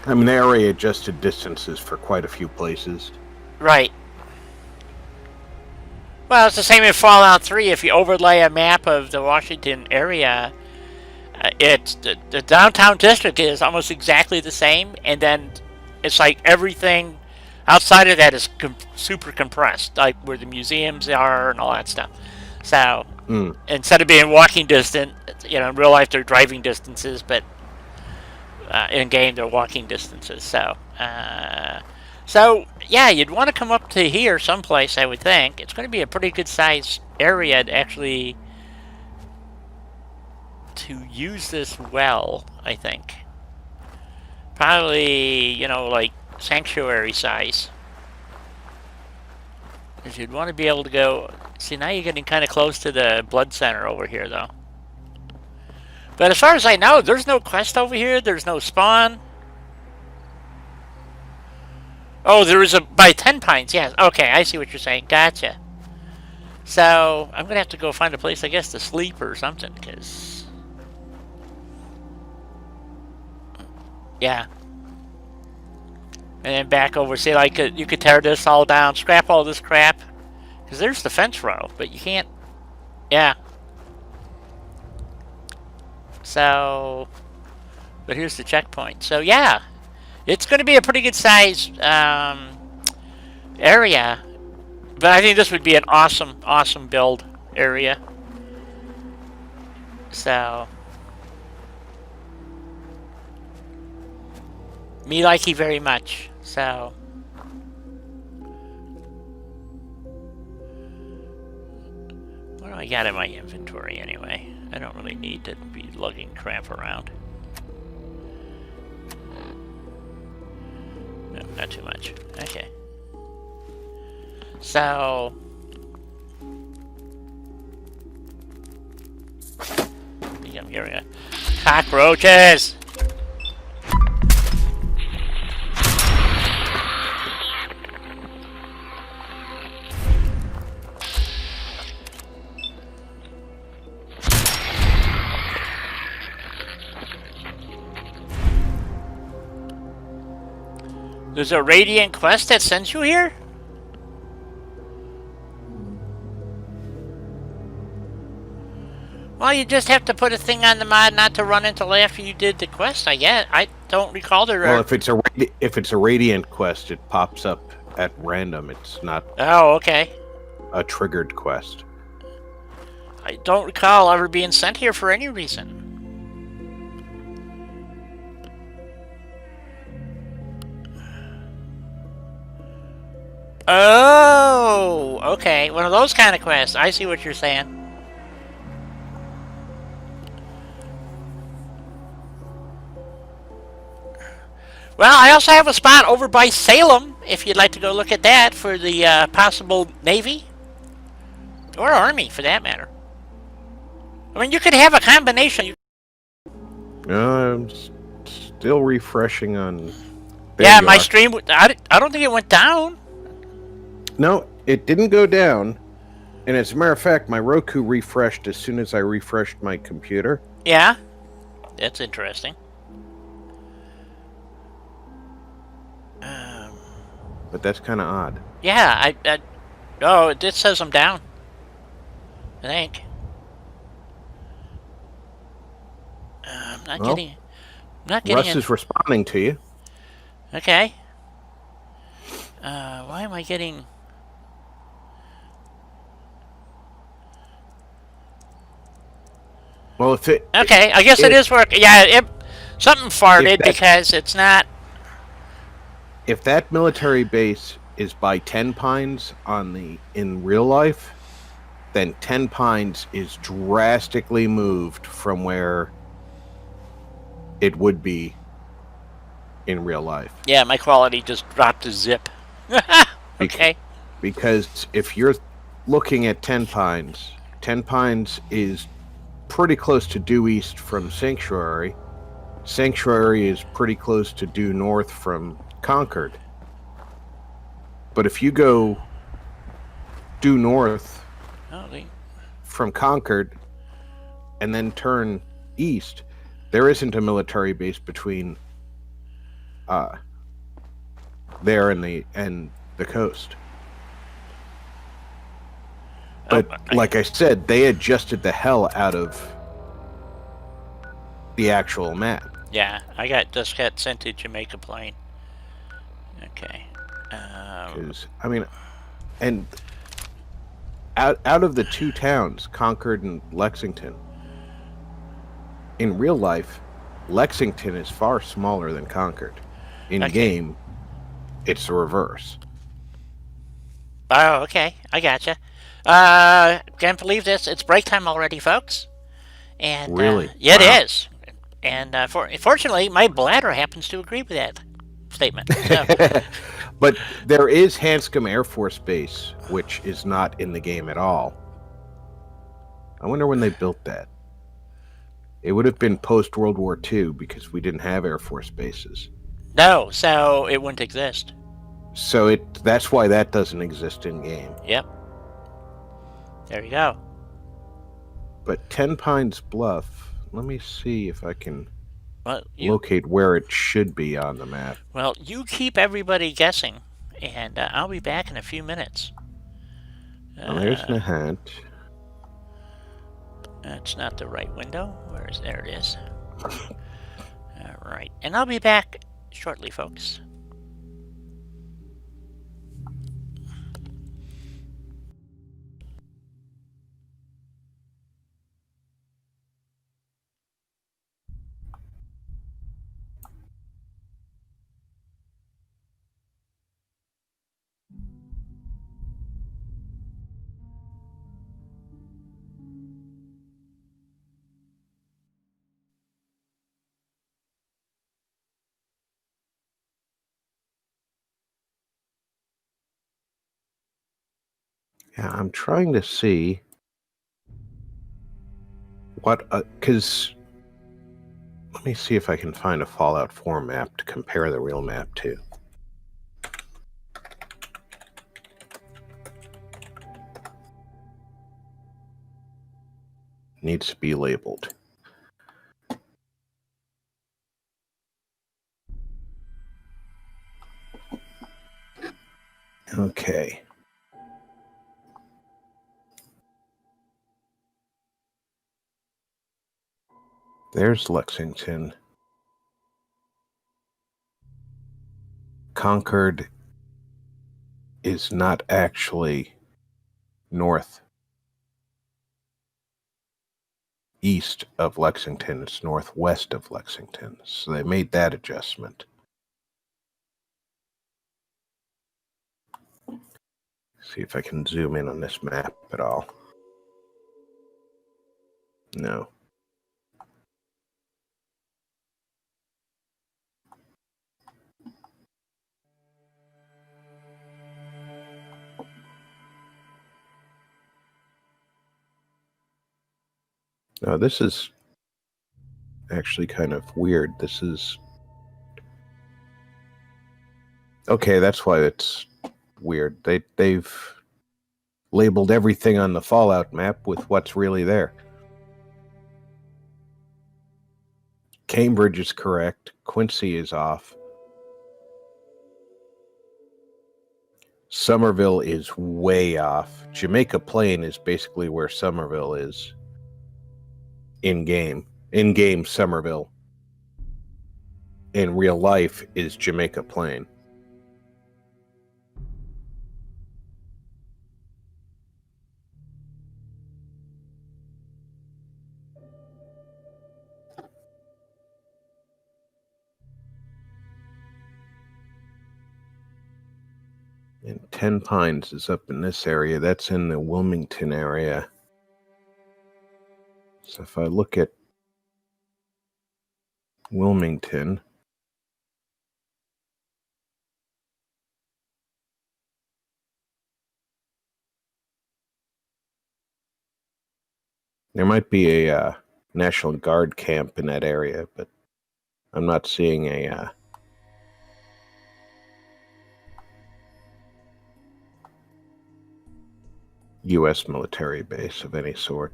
I mean, area adjusted distances for quite a few places. Right. Well, it's the same in Fallout 3. If you overlay a map of the Washington area, it's the downtown district is almost exactly the same, and then it's like everything outside of that is super compressed, like where the museums are and all that stuff. So instead of being walking distance, in real life they're driving distances, but in game they're walking distances. So, yeah, you'd want to come up to here someplace, I would think. It's going to be a pretty good sized area to actually to use this well, I think. Probably, like sanctuary size. Because you'd want to be able to go... See, now you're getting kind of close to the blood center over here, though. But as far as I know, there's no quest over here. There's no spawn. Oh, there is a... By 10 Pines, yes. Okay, I see what you're saying. Gotcha. So, I'm going to have to go find a place, I guess, to sleep or something, because... Yeah. And then back over, see, like, you could tear this all down, scrap all this crap. Because there's the fence row, but you can't... Yeah. So... But here's the checkpoint. So, yeah. It's going to be a pretty good size area. But I think this would be an awesome, awesome build area. So... Me likey very much. So... What do I got in my inventory anyway? I don't really need to be lugging crap around. No, not too much. Okay. So... I'm hearing a... Cockroaches! There's a Radiant quest that sends you here? Well, you just have to put a thing on the mod not to run until after you did the quest, I guess. don't recall there. Well, if it's a radiant quest, it pops up at random. It's not Oh, okay. a triggered quest. I don't recall ever being sent here for any reason. Oh, okay. One of those kind of quests. I see what you're saying. Well, I also have a spot over by Salem, if you'd like to go look at that for the possible Navy. Or Army, for that matter. I mean, you could have a combination. I'm still refreshing on. There Yeah, you my are. stream, I don't think it went down. No, it didn't go down. And as a matter of fact, my Roku refreshed as soon as I refreshed my computer. Yeah, that's interesting. But that's kind of odd. Yeah, oh, it says I'm down. I think. I'm not Well, getting. I'm not getting Russ it. is responding to you. Okay. Why am I getting? Well, if it Okay, I guess it is working. Yeah, something farted that- because it's not. if that military base is by Ten Pines in real life, then Ten Pines is drastically moved from where it would be in real life. Yeah, my quality just dropped a zip. Okay. Because if you're looking at Ten Pines is pretty close to due east from Sanctuary. Sanctuary is pretty close to due north from Concord. But if you go due north from Concord and then turn east, there isn't a military base between there and the coast. But like I said, they adjusted the hell out of the actual map. Yeah, I just got sent to Jamaica Plain. Okay. I mean, and out of the two towns, Concord and Lexington, in real life, Lexington is far smaller than Concord. In game, it's the reverse. Oh, okay. I gotcha. Can't believe this. It's break time already, folks. And Really? Yeah, Wow. it is. And fortunately, my bladder happens to agree with that statement. So. But there is Hanscom Air Force Base, which is not in the game at all. I wonder when they built that. It would have been post World War II because we didn't have Air Force bases. No, so it wouldn't exist. So that's why that doesn't exist in game. Yep. There you go. But Ten Pines Bluff, let me see if I can Well, locate where it should be on the map. Well, you keep everybody guessing, and I'll be back in a few minutes. Well, there's Nahant. That's not the right window. There it is. All right, and I'll be back shortly, folks. Yeah, I'm trying to see what, because let me see if I can find a Fallout 4 map to compare the real map to. Needs to be labeled. Okay. There's Lexington. Concord is not actually north east of Lexington. It's northwest of Lexington. So they made that adjustment. See if I can zoom in on this map at all. No. No, this is actually kind of weird. This is... Okay, that's why it's weird. They've labeled everything on the Fallout map with what's really there. Cambridge is correct. Quincy is off. Somerville is way off. Jamaica Plain is basically where Somerville is. In-game. In-game Somerville. In real life is Jamaica Plain. And 10 Pines is up in this area. That's in the Wilmington area. So if I look at Wilmington, there might be a National Guard camp in that area, but I'm not seeing a U.S. military base of any sort.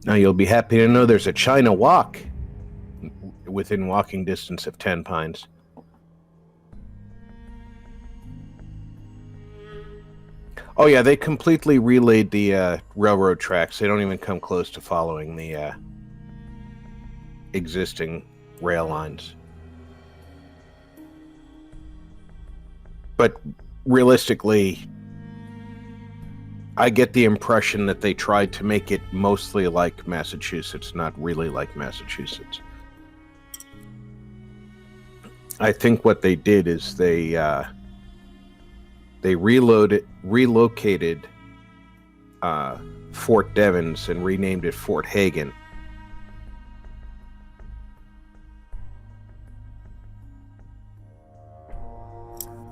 Now you'll be happy to know there's a China Walk within walking distance of 10 Pines. Oh yeah, they completely relayed the railroad tracks. They don't even come close to following the existing rail lines. But realistically, I get the impression that they tried to make it mostly like Massachusetts, not really like Massachusetts. I think what they did is they relocated Fort Devens and renamed it Fort Hagen.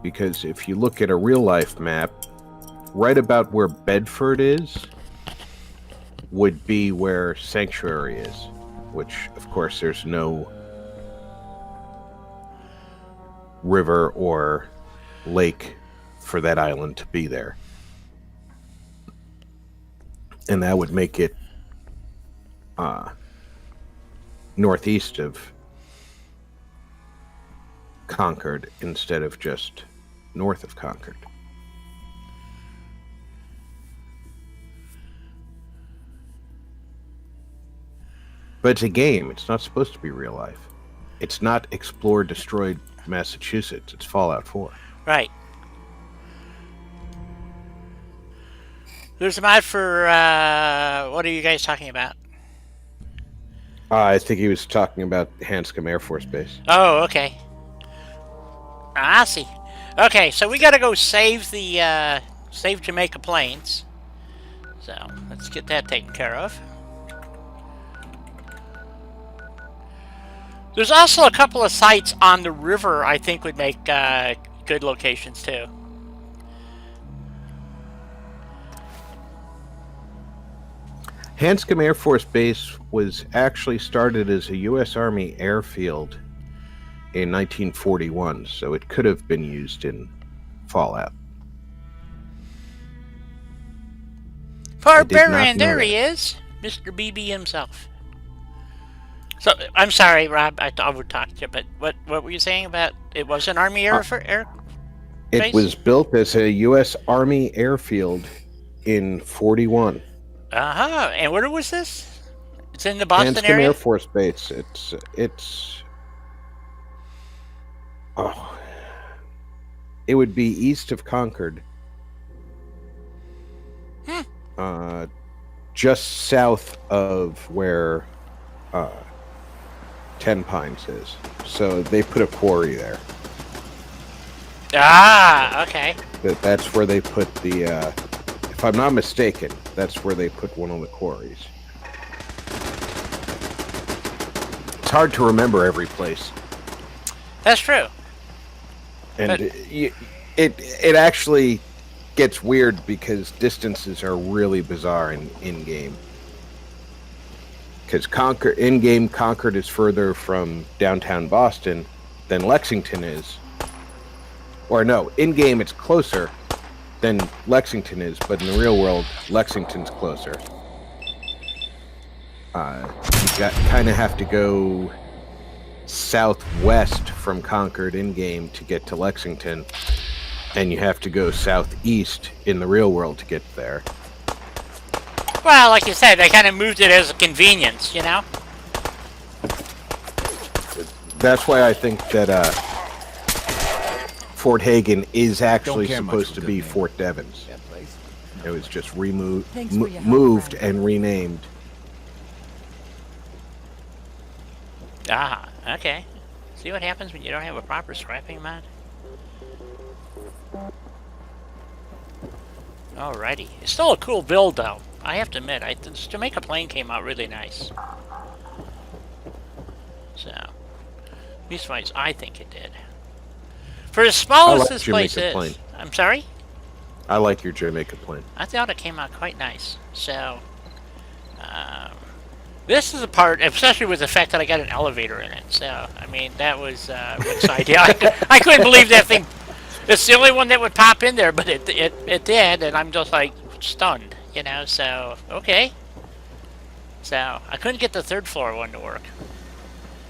Because if you look at a real-life map, right about where Bedford is would be where Sanctuary is, which, of course, there's no river or lake for that island to be there. And that would make it northeast of Concord instead of just north of Concord. But it's a game. It's not supposed to be real life. It's not Explore Destroyed Massachusetts. It's Fallout 4. Right. There's a mod for, what are you guys talking about? I think he was talking about Hanscom Air Force Base. Oh, okay. I see. Okay, so we gotta go save the, save Jamaica Plains. So, let's get that taken care of. There's also a couple of sites on the river I think would make good locations too. Hanscom Air Force Base was actually started as a U.S. Army airfield in 1941, so it could have been used in Fallout. Barbarian, there he is! Mr. BB himself. So I'm sorry, Rob. I overtalked you, but what were you saying about it was an Army air It base? was built as a U.S. Army airfield in 41. Uh-huh. And where was this? It's in the Boston Hanscom area? Air Force Base. Oh, it would be east of Concord. Just south of where 10 Pines is. So they put a quarry there. Ah, okay. That's where they put the, if I'm not mistaken, that's where they put one of the quarries. It's hard to remember every place. That's true. And it actually gets weird because distances are really bizarre in game. Because in-game Concord is further from downtown Boston than Lexington is. Or no, in-game it's closer than Lexington is, but in the real world, Lexington's closer. You kind of have to go southwest from Concord in-game to get to Lexington, and you have to go southeast in the real world to get there. Well, like you said, they kind of moved it as a convenience, you know? That's why I think that Fort Hagen is actually care much supposed for to good be name. Fort Devens. That place. It was just Thanks for your help, moved friend. and renamed. Ah, okay. See what happens when you don't have a proper scrapping mod? Alrighty. It's still a cool build, though. I have to admit, this Jamaica plane came out really nice. So, leastwise, I think it did. For as small I as like this place Jamaica is... plane. I'm sorry? I like your Jamaica plane. I thought it came out quite nice. So, this is a part, especially with the fact that I got an elevator in it. So, I mean, that was Rick's idea. I couldn't believe that thing. It's the only one that would pop in there, but it did, and I'm just like stunned, you know. So, okay. So, I couldn't get the third floor one to work.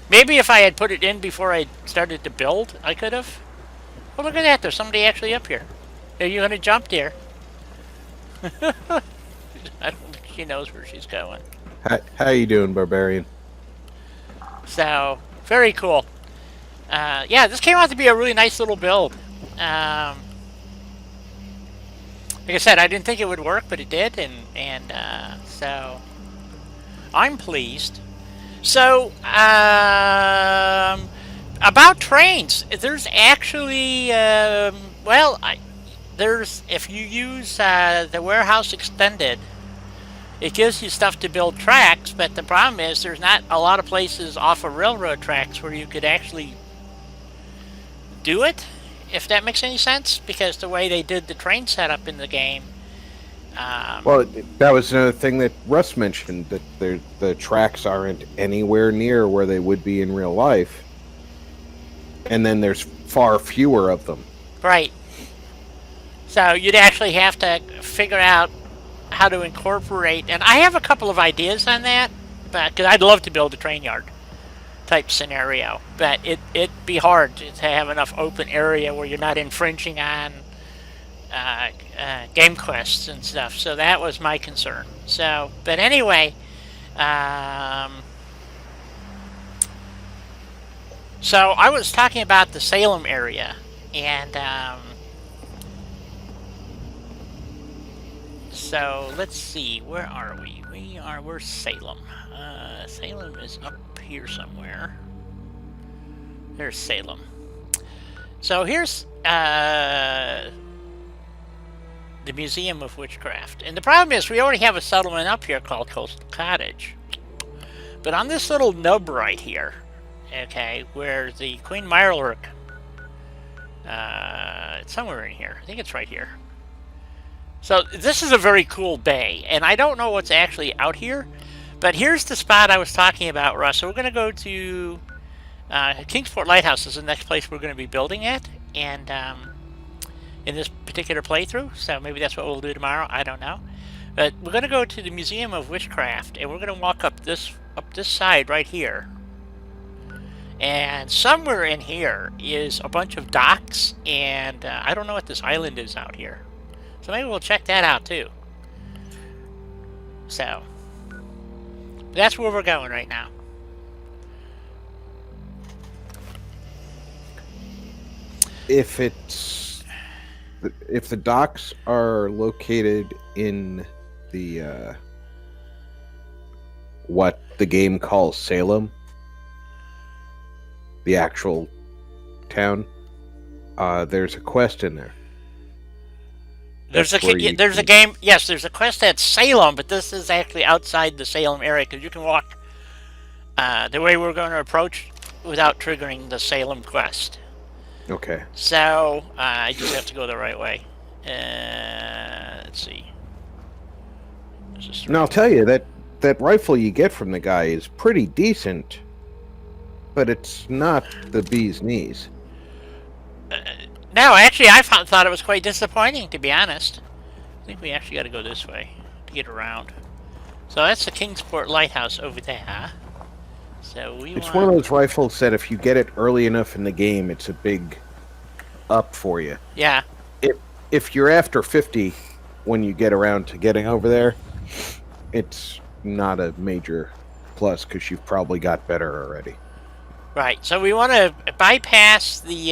Maybe if I had put it in before I started to build, I could have. Well, look at that. There's somebody actually up here. Are you going to jump there? I don't think she knows where she's going. How you doing, Barbarian? So, very cool. Yeah, this came out to be a really nice little build. Like I said, I didn't think it would work, but it did, and so I'm pleased. So, about trains, there's actually, there's, if you use the warehouse extended, it gives you stuff to build tracks, but the problem is there's not a lot of places off of railroad tracks where you could actually do it, if that makes any sense, because the way they did the train setup in the game. Well, that was another thing that Russ mentioned, that the tracks aren't anywhere near where they would be in real life. And then there's far fewer of them. Right. So you'd actually have to figure out how to incorporate, and I have a couple of ideas on that, but because I'd love to build a train yard type scenario, but it'd be hard to have enough open area where you're not infringing on game quests and stuff. So that was my concern. So, but anyway, so I was talking about the Salem area, and so let's see, where are we? We're Salem. Salem is up here somewhere. There's Salem. So here's the Museum of Witchcraft. And the problem is we already have a settlement up here called Coastal Cottage. But on this little nub right here, okay, where the Queen Mirelurk, it's somewhere in here. I think it's right here. So this is a very cool bay, and I don't know what's actually out here, but here's the spot I was talking about, Russ. So we're going to go to Kingsport Lighthouse is the next place we're going to be building at, and in this particular playthrough, so maybe that's what we'll do tomorrow, I don't know. But we're going to go to the Museum of Witchcraft, and we're going to walk up this side right here, And somewhere in here is a bunch of docks, and I don't know what this island is out here. So maybe we'll check that out too. So, that's where we're going right now. If the docks are located in the what the game calls Salem, the actual town, there's a quest in there. There's a game. Yes, there's a quest at Salem, but this is actually outside the Salem area because you can walk the way we're going to approach without triggering the Salem quest. Okay. So I just have to go the right way. Let's see. And I'll tell you that rifle you get from the guy is pretty decent, but it's not the bee's knees. No, actually, I thought it was quite disappointing, to be honest. I think we actually got to go this way to get around. So that's the Kingsport Lighthouse over there. So It's one of those rifles that if you get it early enough in the game, it's a big up for you. Yeah. If you're after 50 when you get around to getting over there, it's not a major plus because you've probably got better already. Right. So we want to bypass the.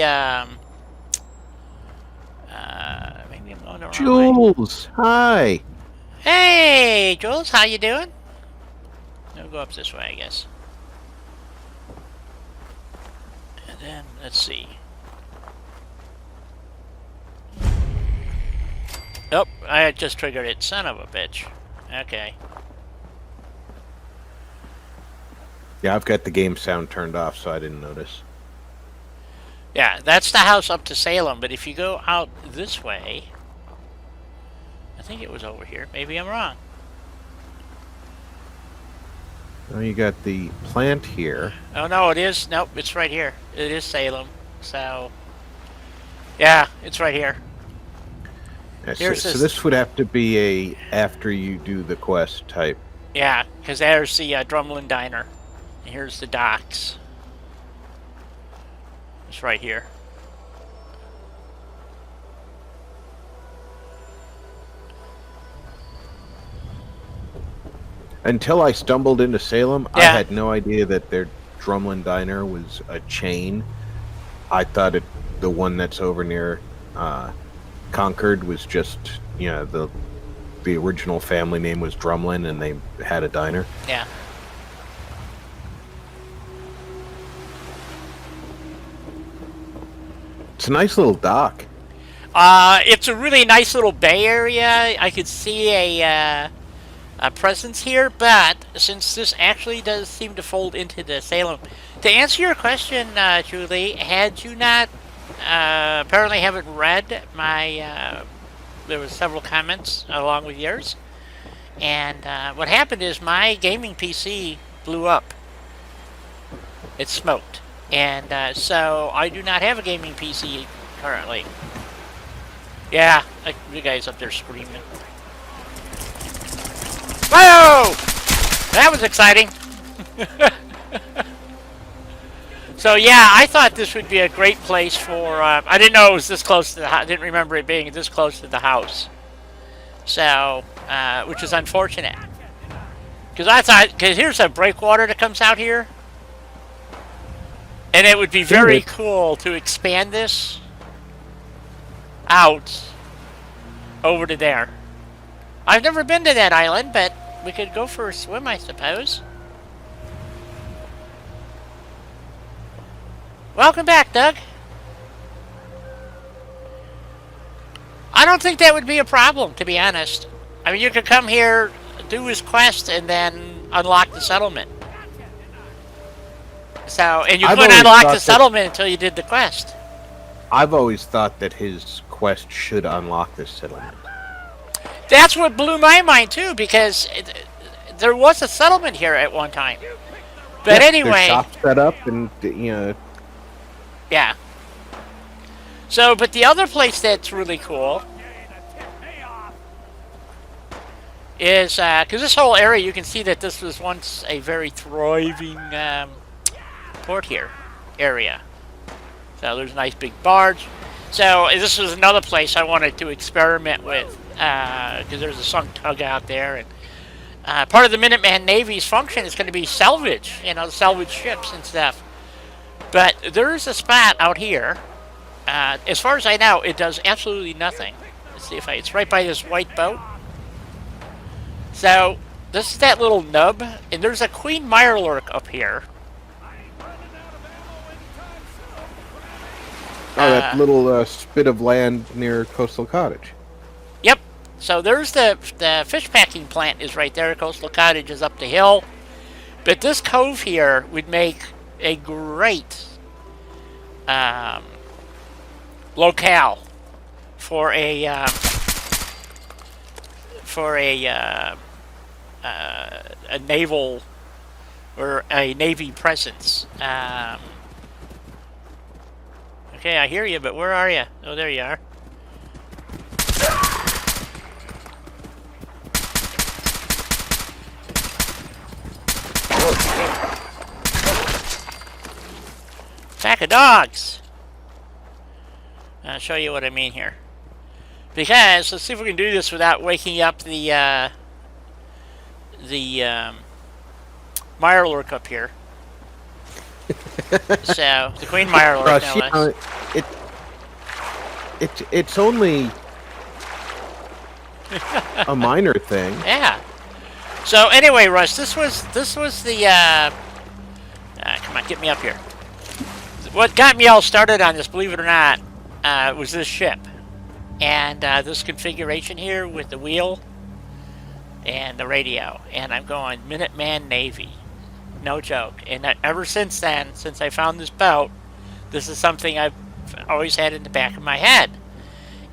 Maybe I'm going the wrong way. Jules, hi. Hey, Jules, how you doing? We'll go up this way, I guess. And then let's see. Oh, I just triggered it. Son of a bitch. Okay. Yeah, I've got the game sound turned off, so I didn't notice. Yeah, that's the house up to Salem, but if you go out this way, I think it was over here. Maybe I'm wrong. Oh, you got the plant here. Oh, no, it is. Nope, it's right here. It is Salem. So, yeah, it's right here. Yeah, so this would have to be a after you do the quest type. Yeah, because there's the Drumlin Diner. And here's the docks. It's right here. Until I stumbled into Salem, Yeah. I had no idea that their Drumlin Diner was a chain. I thought the one that's over near Concord was just, the original family name was Drumlin and they had a diner. Yeah. It's a nice little dock. It's a really nice little bay area. I could see a presence here, but since this actually does seem to fold into the Salem, to answer your question, Julie, had you not apparently haven't read my, there was several comments along with yours, and what happened is my gaming PC blew up. It smoked, and so I do not have a gaming PC currently. Yeah, you guys up there screaming. Whoa! That was exciting. So yeah, I thought this would be a great place for. I didn't know it was this close to the house. I didn't remember it being this close to the house. So, which is unfortunate. Because I thought, because here's a breakwater that comes out here, and it would be very cool to expand this out over to there. I've never been to that island, but we could go for a swim, I suppose. Welcome back, Doug. I don't think that would be a problem, to be honest. I mean, you could come here, do his quest, and then unlock the settlement. So, and you couldn't unlock the settlement until you did the quest. I've always thought that his quest should unlock this settlement. That's what blew my mind, too, because there was a settlement here at one time. But anyway... There's shops set up and, Yeah. So, but the other place that's really cool is, because this whole area, you can see that this was once a very thriving port here. area. So there's a nice big barge. So this was another place I wanted to experiment with because there's a sunk tug out there, and part of the Minuteman Navy's function is going to be salvage, salvage ships and stuff. But there is a spot out here. As far as I know, it does absolutely nothing. Let's see if it's right by this white boat. So this is that little nub, and there's a Queen Mirelurk up here. Oh, that little spit of land near Coastal Cottage. Yep. So there's the fish packing plant is right there. Coastal Cottage is up the hill. But this cove here would make a great locale for a naval or a Navy presence. Okay, I hear you, but where are you? Oh, there you are. Pack of dogs! I'll show you what I mean here. Because, let's see if we can do this without waking up the Mirelurk up here. So, the Queen Mirelurk, no less. It's only a minor thing. Yeah. So anyway, Russ, this was the come on, get me up here. What got me all started on this, believe it or not, was this ship and this configuration here with the wheel and the radio. And I'm going Minuteman Navy, no joke. And ever since then, since I found this boat, this is something I've always had in the back of my head.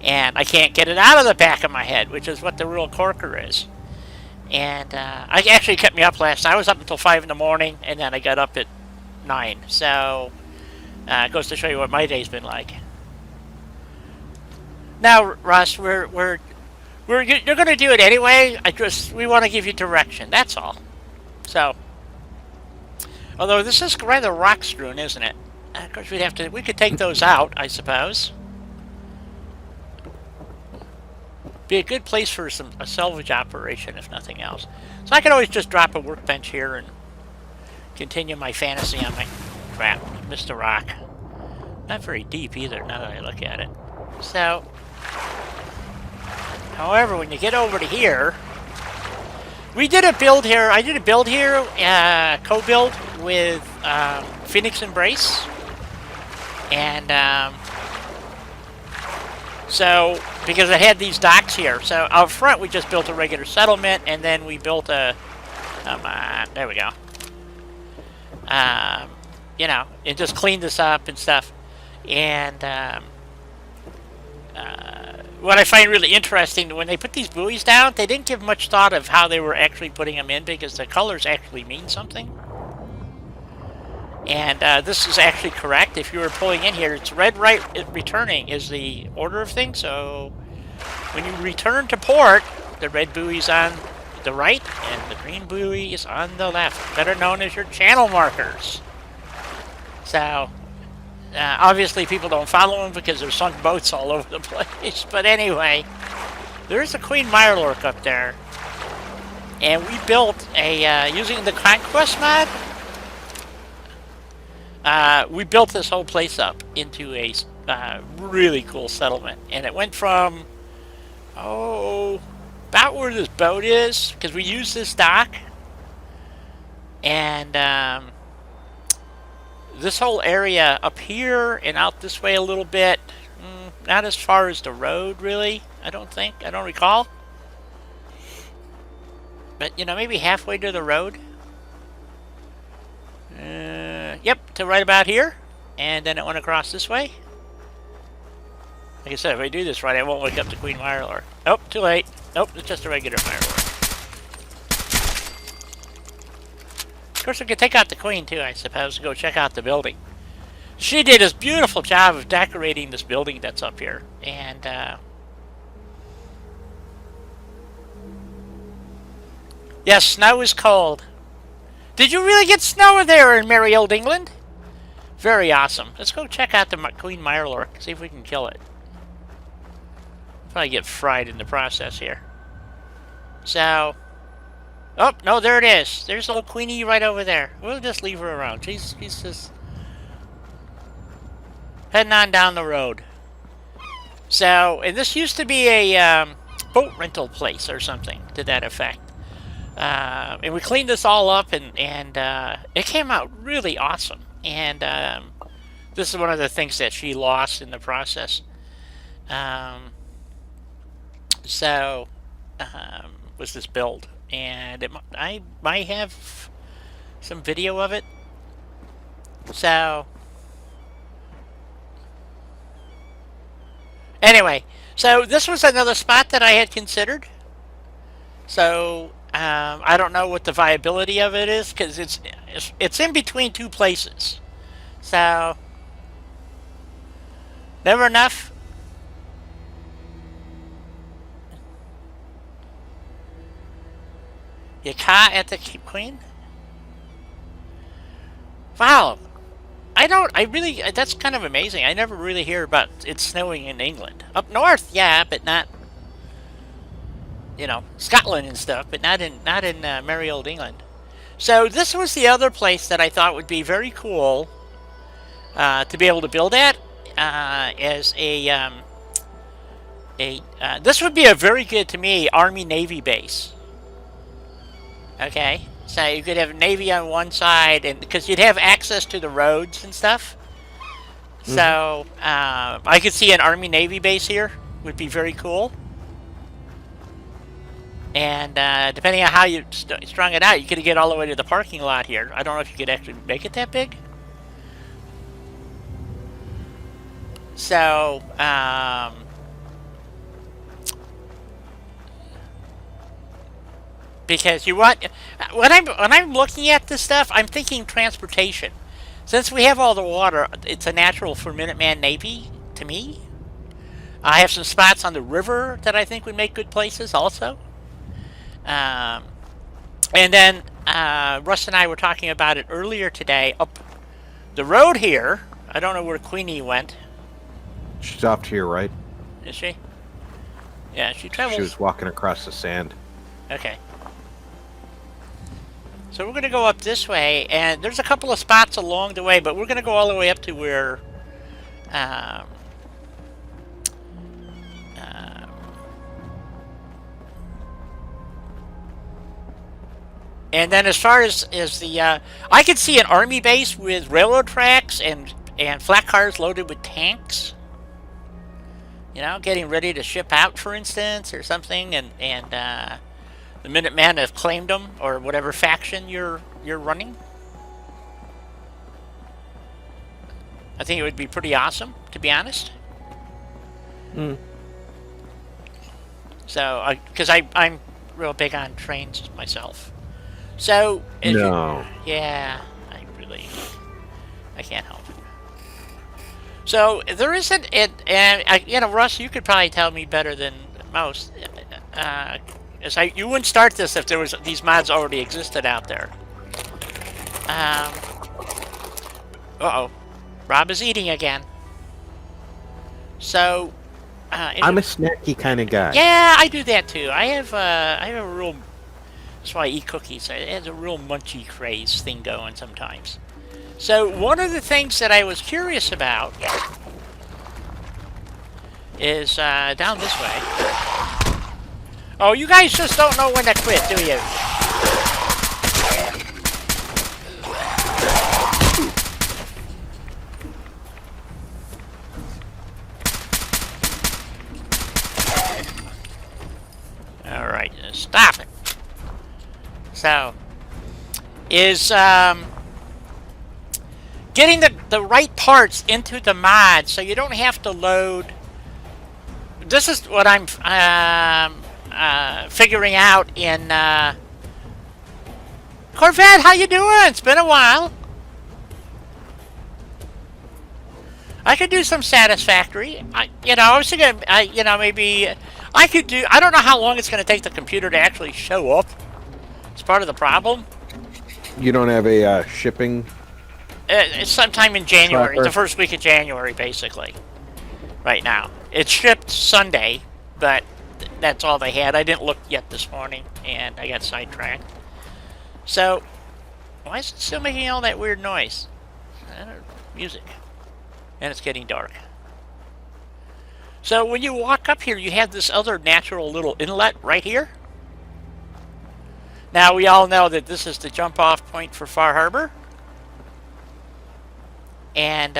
And I can't get it out of the back of my head, which is what the real corker is. And I actually kept me up last night. I was up until 5 in the morning, and then I got up at 9. So it goes to show you what my day's been like. Now, Russ, you're going to do it anyway. We want to give you direction. That's all. So, although this is rather rock strewn, isn't it? Of course, we could take those out, I suppose. Be a good place for a salvage operation, if nothing else. So I could always just drop a workbench here and continue my fantasy on my crap. Missed a rock. Not very deep either, now that I look at it. So, however, when you get over to here, we did a build here. I did a build here, co-build with Phoenix Embrace, and so because I had these docks here, so out front we just built a regular settlement, and then we built a there we go. And just cleaned this up and stuff. And what I find really interesting, when they put these buoys down, they didn't give much thought of how they were actually putting them in, because the colors actually mean something. And this is actually correct. If you were pulling in here, it's red right returning is the order of things. So when you return to port, the red buoy's on the right and the green buoy is on the left, better known as your channel markers. So obviously people don't follow them because there's sunk boats all over the place. But anyway, there's a Queen Mirelurk up there, and we built a using the Conquest mod. We built this whole place up into a really cool settlement, and it went from about where this boat is, because we use this dock, and this whole area up here and out this way a little bit, not as far as the road really, I don't recall, but maybe halfway to the road. Yep, to right about here, and then it went across this way. Like I said, if I do this right, I won't wake up the Queen Mirelurk. Oh, too late. Nope, it's just a regular Mirelurk. Of course, we could take out the Queen, too, I suppose, and go check out the building. She did a beautiful job of decorating this building that's up here. And, yes, snow is cold. Did you really get snow there in merry old England? Very awesome. Let's go check out the Queen Mirelurk, see if we can kill it. Probably get fried in the process here. So... Oh, no, there it is. There's little Queenie right over there. We'll just leave her around. She's just... heading on down the road. So, and this used to be a boat rental place or something to that effect. And we cleaned this all up, and it came out really awesome. And this is one of the things that she lost in the process. Was this build. And I might have some video of it. So... Anyway, so this was another spot that I had considered. So I don't know what the viability of it is because it's in between two places. So never enough. You caught at the Queen? Wow. That's kind of amazing. I never really hear about it snowing in England. Up north, yeah, but not, Scotland and stuff, but not in merry old England. So this was the other place that I thought would be very cool to be able to build at as this would be a very good, to me, Army-Navy base. Okay? So you could have Navy on one side, and because you'd have access to the roads and stuff. Mm-hmm. So I could see an Army-Navy base here. Would be very cool. And depending on how you strung it out, you could get all the way to the parking lot here. I don't know if you could actually make it that big. So because you want, when I'm looking at this stuff, I'm thinking transportation. Since we have all the water, it's a natural for Minuteman Navy to me. I have some spots on the river that I think would make good places also. And then Russ and I were talking about it earlier today. Up the road here, I don't know where Queenie went. She's off to your right. Is she? Yeah, she travels. She was walking across the sand. Okay. So we're going to go up this way, and there's a couple of spots along the way, but we're going to go all the way up to where... and then as far as the... I could see an army base with railroad tracks and flat cars loaded with tanks. Getting ready to ship out, for instance, or something, and the Minutemen have claimed them, or whatever faction you're running. I think it would be pretty awesome, to be honest. Mm. So, because I'm real big on trains myself. So, no. Yeah, I can't help it. So there isn't it, and Russ, you could probably tell me better than most. You wouldn't start this if there was these mods already existed out there. Uh-oh, Rob is eating again. So, I'm a snacky kind of guy. Yeah, I do that too. I have a real. That's why I eat cookies. It has a real munchy craze thing going sometimes. So one of the things that I was curious about is down this way. Oh, you guys just don't know when to quit, do you? Alright, stop it. So, is getting the right parts into the mod so you don't have to load. This is what I'm figuring out in Corvette. How you doing? It's been a while. I could do some Satisfactory. I was thinking, maybe I could do. I don't know how long it's going to take the computer to actually show up. It's part of the problem. You don't have a shipping It's sometime in January. Tracker. The first week of January, basically. Right now. It shipped Sunday, but that's all they had. I didn't look yet this morning, and I got sidetracked. So, why is it still making all that weird noise? Music. And it's getting dark. So when you walk up here, you have this other natural little inlet right here. Now we all know that this is the jump-off point for Far Harbor. And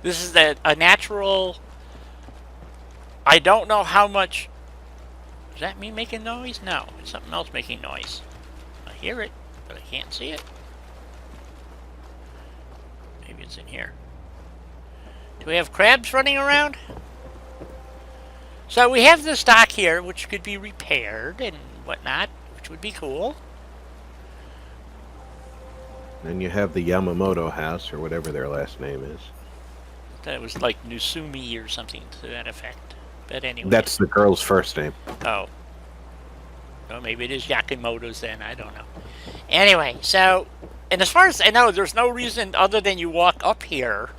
this is a natural... I don't know how much... Is that me making noise? No, it's something else making noise. I hear it, but I can't see it. Maybe it's in here. Do we have crabs running around? So we have this dock here, which could be repaired and whatnot, which would be cool. And you have the Yamamoto house, or whatever their last name is. That was like Nusumi or something to that effect. But anyway. That's the girl's first name. Oh. Well, maybe it is Yakimoto's then. I don't know. Anyway, so... And as far as I know, there's no reason other than you walk up here